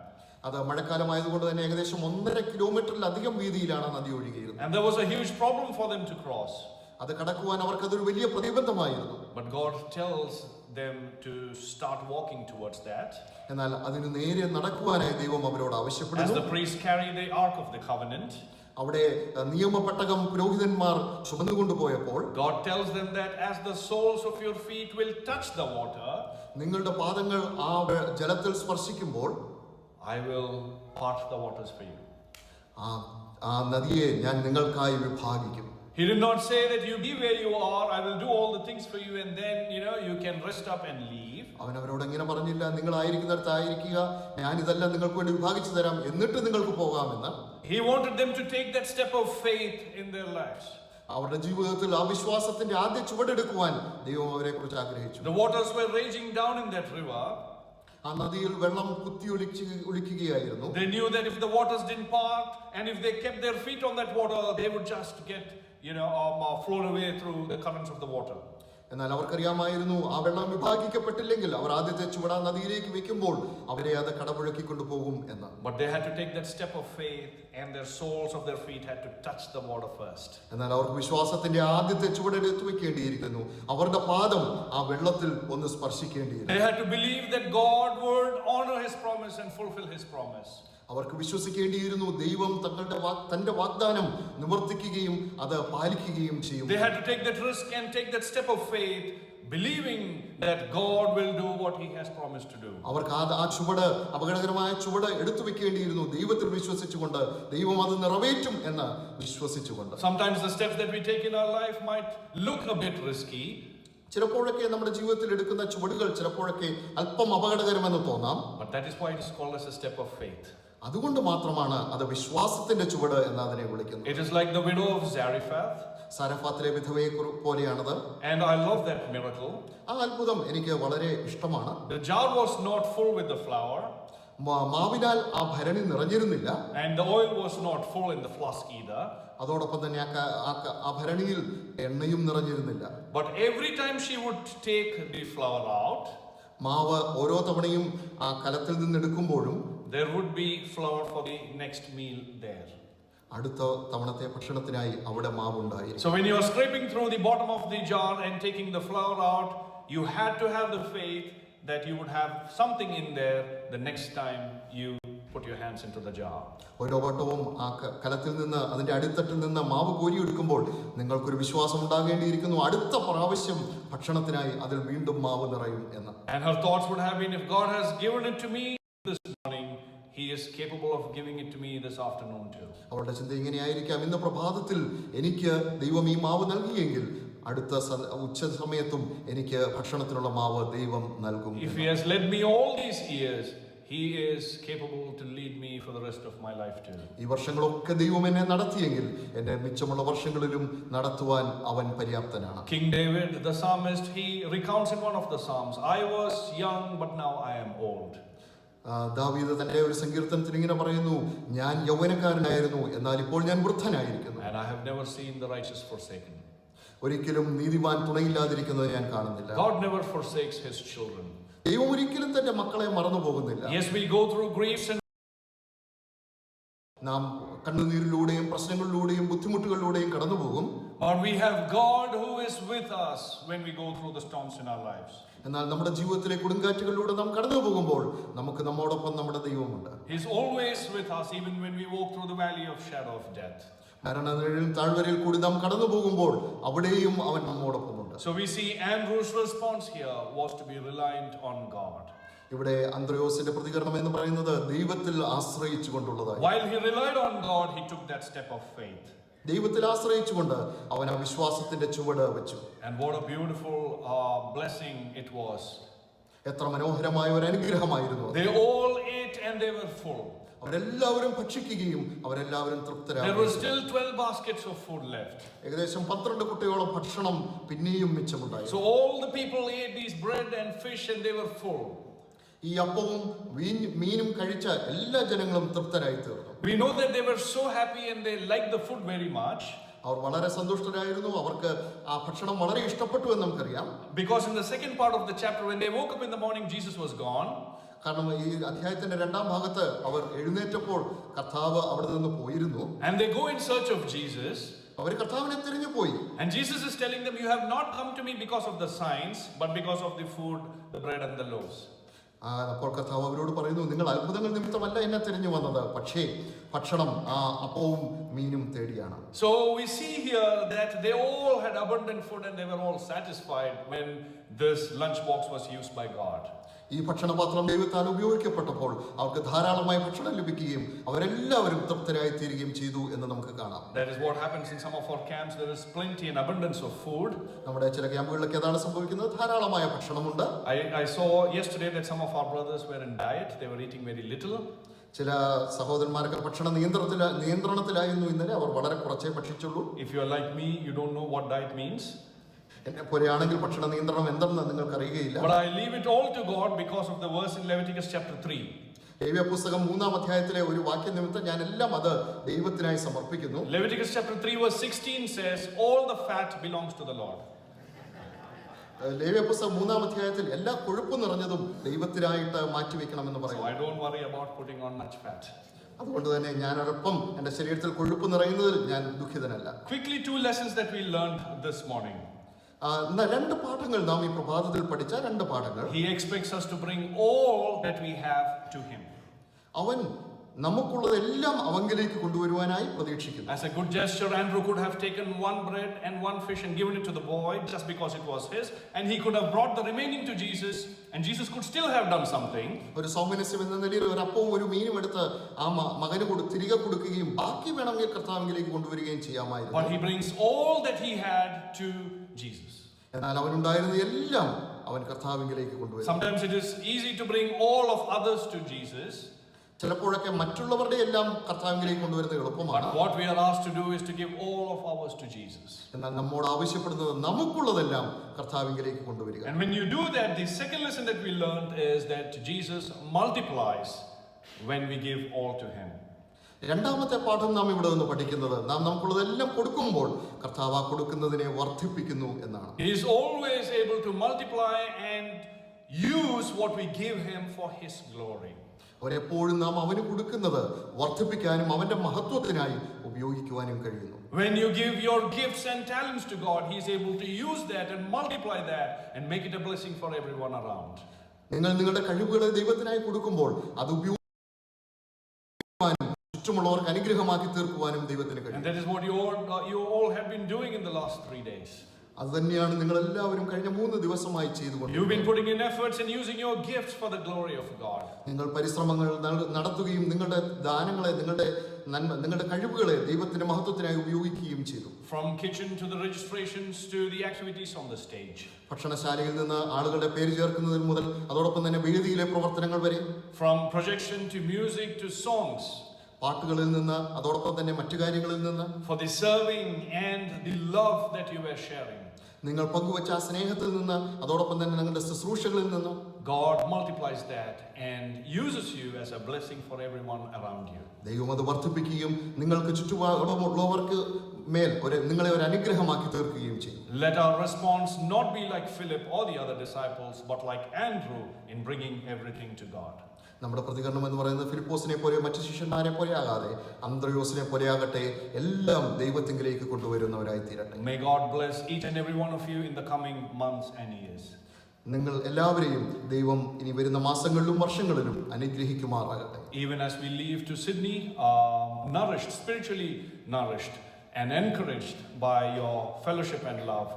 അത് മഴക്കാലമായതുകൊണ്ട് തന്നെ ഏകദേശം 1.5 കിലോമീറ്ററിലധികം വീതിയിലാണ് നദി ഒഴുകിയിരുന്നത്. And there was a huge problem for them to cross. അത് കടക്കുവാൻ അവർക്ക് അതൊരു വലിയ പ്രതിബന്ധമായിരുന്നു. But God tells them to start walking towards that. എന്നാൽ അതിന് നേരെ നടക്കുവാനായി ദൈവം അവരോട് As ആവശ്യപ്പെടുന്നു. the priests carry the ark of the covenant, അവിടെ നിയമപെട്ടകം പുരോഹിതന്മാർ ചുമന്നുകൊണ്ടുപോയപ്പോൾ God tells them that as the soles of your feet will touch the water, നിങ്ങളുടെ പാദങ്ങൾ ആ ജലത്തിൽ സ്പർശിക്കുമ്പോൾ I will part the waters for you. ആ നദിയെ ഞാൻ നിങ്ങൾക്കായി വിഭാഗിക്കും. He did not say that you be where you are, I will do all the things for you and then you can rest up and leave. അവൻ അവരോട് എങ്ങനെ പറഞ്ഞില്ല, നിങ്ങളായിരിക്കുന്നിടത്ത് ആയിരിക്കുക, ഞാൻ ഇതെല്ലാം നിങ്ങൾക്ക് വേണ്ടി വിഭാഗിച്ചു തരാം, എന്നിട്ട് നിങ്ങൾക്ക് പോകാമെന്ന്. He wanted them to take that step of faith in their lives. അവരുടെ ജീവിതത്തിൽ ആ വിശ്വാസത്തിന്റെ ആദ്യ ചുവടെടുക്കുവാൻ ദൈവം അവരെ കുറിച്ച് ആഗ്രഹിച്ചു. The waters were raging down in that river. ആ നദിയിൽ വെള്ളം കുത്തി ഒലിക്കുകയായിരുന്നു. They knew that if the waters didn't part and if they kept their feet on that water, they would just get flown away through the currents of the water. എന്നാൽ അവർക്കറിയാമായിരുന്നു ആ വെള്ളം വിഭാഗിക്കപ്പെട്ടില്ലെങ്കിൽ അവർ ആദ്യത്തെ ചുവട നദിയിലേക്ക് വെക്കുമ്പോൾ അവരെ അത് കടപുഴക്കി കൊണ്ടുപോകും എന്ന്. But they had to take that step of faith and their soles of their feet had to touch the water first. എന്നാൽ അവർക്ക് വിശ്വാസത്തിന്റെ ആദ്യത്തെ ചുവടെടുത്ത് വെക്കേണ്ടിയിരിക്കുന്നു. അവരുടെ പാദം ആ വെള്ളത്തിൽ ഒന്ന് സ്പർശിക്കേണ്ടിയിരുന്നു. They had to believe that God would honor his promise and fulfill his promise. അവർക്ക് വിശ്വസിക്കേണ്ടിയിരുന്നു ദൈവം തന്റെ വാഗ്ദാനം നിവർത്തിക്കുകയും അത് പാലിക്കുകയും ചെയ്യും. They had to take that risk and take that step of faith, believing that God will do what he has promised to do. അവർക്ക് ആ ചുവട്, അപകടകരമായ ചുവട് എടുത്തു വെക്കേണ്ടിയിരുന്നു ദൈവത്തിൽ വിശ്വസിച്ചുകൊണ്ട്, ദൈവം അത് നിറവേറ്റും എന്ന് വിശ്വസിച്ചുകൊണ്ട്. Sometimes the steps that we take in our life might look a bit risky. ചിലപ്പോഴൊക്കെ നമ്മുടെ ജീവിതത്തിൽ എടുക്കുന്ന ചുവടുകൾ ചിലപ്പോഴൊക്കെ അല്പം അപകടകരമെന്ന് തോന്നാം. But that is why it is called as a step of faith. അതുകൊണ്ട് മാത്രമാണ് അത് വിശ്വാസത്തിന്റെ ചുവട് എന്ന് അതിനെ വിളിക്കുന്നത്. It is like the widow of Zarephath. സാരഫാത്തിലെ വിധവയെ പോലെയാണത്. And I love that miracle. ആ അത്ഭുതം എനിക്ക് വളരെ ഇഷ്ടമാണ്. The jar was not full with the flour. മാവിനാൽ ആ ഭരണി നിറഞ്ഞിരുന്നില്ല. And the oil was not full in the flask either. അതോടൊപ്പം തന്നെ ആ ഭരണിയിൽ എണ്ണയും നിറഞ്ഞിരുന്നില്ല. But every time she would take the flour out, മാവ് ഓരോ തവണയും ആ കലത്തിൽ നിന്ന് എടുക്കുമ്പോഴും there would be flour for the next meal there. അടുത്ത തവണത്തെ ഭക്ഷണത്തിനായി അവിടെ മാവുണ്ടായി. So when you are scraping through the bottom of the jar and taking the flour out, you had to have the faith that you would have something in there the next time you put your hands into the jar. ഓരോ വട്ടവും ആ കലത്തിൽ നിന്ന് അതിന്റെ അടിത്തട്ടിൽ നിന്ന് മാവ് കോരിയെടുക്കുമ്പോൾ നിങ്ങൾക്കൊരു വിശ്വാസം ഉണ്ടാകേണ്ടിയിരിക്കുന്നു, അടുത്ത പ്രാവശ്യം ഭക്ഷണത്തിനായി അതിൽ വീണ്ടും മാവ് നിറയും എന്ന്. And her thoughts would have been, if God has given it to me this morning, he is capable of giving it to me this afternoon too. അവളുടെ ചിന്ത ഇങ്ങനെയായിരിക്കാം, ഇന്ന് പ്രഭാതത്തിൽ എനിക്ക് ദൈവം ഈ മാവ് നൽകിയെങ്കിൽ അടുത്ത ഉച്ച സമയത്തും എനിക്ക് ഭക്ഷണത്തിനുള്ള മാവ് ദൈവം നൽകും. If He has led me all these years, He is capable to lead me for the rest of my life too. ഈ വർഷങ്ങളൊക്കെ ദൈവം എന്നെ നടത്തിയെങ്കിൽ എന്നെ മിച്ചമുള്ള വർഷങ്ങളിലും നടത്തുവാൻ അവൻ പര്യാപ്തനാണ്. King David, the psalmist, he recounts in one of the psalms, I was young but now I am old. ദാവീദ് തന്റെ ഒരു സങ്കീർത്തനത്തിൽ ഇങ്ങനെ പറയുന്നു, ഞാൻ യൗവനക്കാരനായിരുന്നു എന്നാൽ ഇപ്പോൾ ഞാൻ വൃദ്ധനായിരിക്കുന്നു. And I have never seen the righteous forsaken. ഒരിക്കലും നീതിമാൻ തുണയില്ലാതിരിക്കുന്നത് ഞാൻ കാണുന്നില്ല. God never forsakes His children. ദൈവം ഒരിക്കലും തന്റെ മക്കളെ മറന്നു പോകുന്നില്ല. Yes, we go through griefs and നാം കണ്ണുനീരിലൂടെയും പ്രശ്നങ്ങളിലൂടെയും ബുദ്ധിമുട്ടുകളിലൂടെയും കടന്നു പോകും. but we have God who is with us when we go through the storms in our lives. എന്നാൽ നമ്മുടെ ജീവിതത്തിലെ കൊടുങ്കാറ്റുകളിലൂടെ നാം കടന്നു പോകുമ്പോൾ നമുക്ക് നമ്മോടൊപ്പം നമ്മുടെ ദൈവമുണ്ട്. He is always with us even when we walk through the valley of shadow of death. മരണനിഴലിൻ താഴ്വരയിൽ കൂടി നാം കടന്നു പോകുമ്പോൾ അവിടെയും അവൻ നമ്മോടൊപ്പമുണ്ട്. So we see Andrew's response here was to be reliant on God. ഇവിടെ അന്ത്രയോസിന്റെ പ്രതികരണം എന്ന് പറയുന്നത് ദൈവത്തിൽ ആശ്രയിച്ചുകൊണ്ടുള്ളതായി. While he relied on God, he took that step of faith. ദൈവത്തിൽ ആശ്രയിച്ചുകൊണ്ട് അവൻ ആ വിശ്വാസത്തിന്റെ ചുവട് വെച്ചു. And what a beautiful blessing it was. എത്ര മനോഹരമായ ഒരു അനുഗ്രഹമായിരുന്നു. They all ate and they were full. അവരെല്ലാവരും ഭക്ഷിക്കുകയും അവരെല്ലാവരും There were തൃപ്തരാകുകയും. still 12 baskets of food left. ഏകദേശം 12 കുട്ടിയോളം ഭക്ഷണം പിന്നെയും മിച്ചമുണ്ടായി. So all the people ate these bread and fish and they were full. ഈ അപ്പവും മീനും കഴിച്ച എല്ലാ ജനങ്ങളും തൃപ്തരായി തീർന്നു. We know that they were so happy and they liked the food very much. അവർ വളരെ സന്തുഷ്ടരായിരുന്നു. അവർക്ക് ആ ഭക്ഷണം വളരെ ഇഷ്ടപ്പെട്ടു എന്ന് നമുക്കറിയാം. Because in the second part of the chapter, when they woke up in the morning, Jesus was gone. കാരണം ഈ അധ്യായത്തിന്റെ രണ്ടാം ഭാഗത്ത് അവർ എഴുന്നേറ്റപ്പോൾ കർത്താവ് അവിടെ നിന്ന് പോയിരുന്നു. And they go in search of Jesus. അവർ കർത്താവിനെ തിരഞ്ഞു പോയി. And Jesus is telling them, you have not come to me because of the signs, but because of the food, the bread and the loaves. അപ്പോൾ കർത്താവ് അവരോട് പറയുന്നു, നിങ്ങൾ അത്ഭുതങ്ങൾ നിമിത്തമല്ല എന്നെ തിരഞ്ഞു വന്നത്, പക്ഷേ ഭക്ഷണം ആ അപ്പവും മീനും തേടിയാണ്. So we see here that they all had abundant food and they were all satisfied when this lunchbox was used by God. ഈ ഭക്ഷണപാത്രം ദൈവത്താൽ ഉപയോഗിക്കപ്പെട്ടപ്പോൾ അവർക്ക് ധാരാളമായി ഭക്ഷണം ലഭിക്കുകയും അവരെല്ലാവരും തൃപ്തരായി തീരുകയും ചെയ്തു എന്ന് നമുക്ക് കാണാം. That is what happens in some of our camps. There is plenty and abundance of food. നമ്മുടെ ചില ക്യാമ്പുകളിലൊക്കെ അതാണ് സംഭവിക്കുന്നത്. ധാരാളമായ ഭക്ഷണമുണ്ട്. I saw yesterday that some of our brothers were in diet. They were eating very little. ചില സഹോദരന്മാരൊക്കെ ഭക്ഷണ നിയന്ത്രണത്തിലായിരുന്നു ഇന്നലെ. അവർ വളരെ കുറച്ചേ ഭക്ഷിച്ചുള്ളൂ. If you are like me, you don't know what diet means. എന്നെ പോലെയാണെങ്കിൽ ഭക്ഷണ നിയന്ത്രണം എന്തെന്ന് നിങ്ങൾക്ക് അറിയുകയില്ല. But I leave it all to God because of the verse in Leviticus chapter 3. ലേവ്യ പുസ്തകം 3-ാം അധ്യായത്തിലെ ഒരു വാക്യ നിമിത്തം ഞാൻ എല്ലാം അത് ദൈവത്തിനായി സമർപ്പിക്കുന്നു. Leviticus chapter 3 verse 16 says, all the fat belongs to the Lord. ലേവ്യ പുസ്തകം 3-ാം അധ്യായത്തിൽ എല്ലാ കൊഴുപ്പും നിറഞ്ഞതും ദൈവത്തിനായിട്ട് മാറ്റിവെക്കണമെന്ന് So പറയുന്നു. I don't worry about putting on much fat. അതുകൊണ്ട് തന്നെ ഞാൻ ഒരൊപ്പം എന്റെ ശരീരത്തിൽ കൊഴുപ്പ് നിറയുന്നതിൽ ഞാൻ ദുഃഖിതനല്ല. Quickly, 2 lessons that we learned this morning. രണ്ട് പാഠങ്ങൾ നാം ഈ പ്രഭാതത്തിൽ പഠിച്ച രണ്ട് പാഠങ്ങൾ. He expects us to bring all that we have to him. അവൻ നമുക്കുള്ളതെല്ലാം അവങ്കിലേക്ക് കൊണ്ടുവരുവാനായി പ്രതീക്ഷിക്കുന്നു. As a good gesture, Andrew could have taken 1 bread and 1 fish and given it to the boy just because it was his, and he could have brought the remaining to Jesus, and Jesus could still have done something. ഒരു സൗമനസ്യം എന്ന നിലയിൽ ഒരു അപ്പവും ഒരു മീനും എടുത്ത് ആ മകന് തിരികെ കൊടുക്കുകയും ബാക്കി വേണമെങ്കിൽ കർത്താവിലേക്ക് കൊണ്ടുവരികയും ചെയ്യാമായിരുന്നു. But he brings all that he had to Jesus. എന്നാൽ അവനുണ്ടായിരുന്ന എല്ലാം അവൻ കർത്താവിലേക്ക് കൊണ്ടുവരും. Sometimes it is easy to bring all of others to Jesus. ചിലപ്പോഴൊക്കെ മറ്റുള്ളവരുടെ എല്ലാം കർത്താവിലേക്ക് കൊണ്ടുവരുന്നത് എളുപ്പമാണ്. But what we are asked to do is to give all of ours to Jesus. എന്നാൽ നമ്മോട് ആവശ്യപ്പെടുന്നത് നമുക്കുള്ളതെല്ലാം കർത്താവിലേക്ക് കൊണ്ടുവരിക. And when you do that, the second lesson that we learned is that Jesus multiplies when we give all to him. രണ്ടാമത്തെ പാഠം നാം ഇവിടെ നിന്ന് പഠിക്കുന്നത്, നാം നമുക്കുള്ളതെല്ലാം കൊടുക്കുമ്പോൾ കർത്താവ് ആ കൊടുക്കുന്നതിനെ വർദ്ധിപ്പിക്കുന്നു എന്നാണ്. He is always able to multiply and use what we give him for his glory. അവരെപ്പോഴും നാം അവന് കൊടുക്കുന്നത് വർദ്ധിപ്പിക്കാനും അവന്റെ മഹത്വത്തിനായി ഉപയോഗിക്കുവാനും കഴിയുന്നു. When you give your gifts and talents to God, he is able to use that and multiply that and make it a blessing for everyone around. നിങ്ങൾ നിങ്ങളുടെ കഴിവുകളെ ദൈവത്തിനായി കൊടുക്കുമ്പോൾ അത് ഉപയോഗിക്കാനും ചുറ്റുമുള്ളവർക്ക് അനുഗ്രഹമാക്കി തീർക്കുവാനും ദൈവത്തിന് കഴിയും. And that is what you all have been doing in the last 3 days. അത് തന്നെയാണ് നിങ്ങൾ എല്ലാവരും കഴിഞ്ഞ 3 ദിവസമായി ചെയ്തുകൊണ്ട്. You've been putting in efforts and using your gifts for the glory of God. നിങ്ങൾ പരിശ്രമങ്ങൾ നടത്തുകയും നിങ്ങളുടെ ദാനങ്ങളെ, നിങ്ങളുടെ നിങ്ങളുടെ കഴിവുകളെ ദൈവത്തിന്റെ മഹത്വത്തിനായി ഉപയോഗിക്കുകയും ചെയ്തു. From kitchen to the registrations to the activities on the stage. ഭക്ഷണശാലയിൽ നിന്ന് ആളുകളുടെ പേര് ചേർക്കുന്നതിന് മുതൽ അതോടൊപ്പം തന്നെ വേദിയിലെ പ്രവർത്തനങ്ങൾ വരെ. From projection to music to songs. പാട്ടുകളിൽ നിന്ന് അതോടൊപ്പം തന്നെ മറ്റു കാര്യങ്ങളിൽ നിന്ന്. For the serving and the love that you were sharing. നിങ്ങൾ പങ്കുവച്ച ആ സ്നേഹത്തിൽ നിന്ന് അതോടൊപ്പം തന്നെ നിങ്ങളുടെ ശുശ്രൂഷകളിൽ നിന്ന് God multiplies that and uses you as a blessing for everyone around you. ദൈവം അത് വർദ്ധിപ്പിക്കുകയും നിങ്ങൾക്ക് ചുറ്റുപാടുമുള്ളവർക്ക് മേൽ നിങ്ങളെ ഒരു അനുഗ്രഹമാക്കി തീർക്കുകയും ചെയ്യും. Let our response not be like Philip or the other disciples, but like Andrew in bringing everything to God. നമ്മുടെ പ്രതികരണം എന്ന് പറയുന്നത് ഫിലിപ്പോസിനെ പോലെ മറ്റു ശിഷ്യന്മാരെ പോലെ ആകാതെ അന്ത്രയോസിനെ പോലെ ആകട്ടെ, എല്ലാം ദൈവത്തിങ്കിലേക്ക് കൊണ്ടുവരുന്നവരായി തീരട്ടെ. May God bless each and every one of you in the coming months and years. നിങ്ങൾ എല്ലാവരെയും ദൈവം ഇനി വരുന്ന മാസങ്ങളിലും വർഷങ്ങളിലും അനുഗ്രഹിക്കുമാറാകട്ടെ. Even as we leave to Sydney, nourished, spiritually nourished and encouraged by your fellowship and love,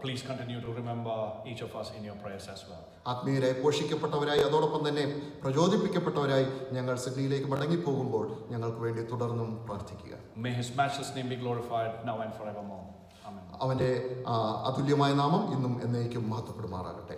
please continue to remember each of us in your prayers as well. ആത്മീയരായി പോഷിക്കപ്പെട്ടവരായി അതോടൊപ്പം തന്നെ പ്രചോദിപ്പിക്കപ്പെട്ടവരായി ഞങ്ങൾ സിഡ്നിയിലേക്ക് മടങ്ങിപ്പോകുമ്പോൾ ഞങ്ങൾക്ക് വേണ്ടി തുടർന്നും പ്രാർത്ഥിക്കുക. May his matchless name be glorified now and forevermore. Amen. അവന്റെ അതുല്യമായ നാമം ഇന്നും എന്നേക്കും മഹത്വപ്പെടുമാറാകട്ടെ.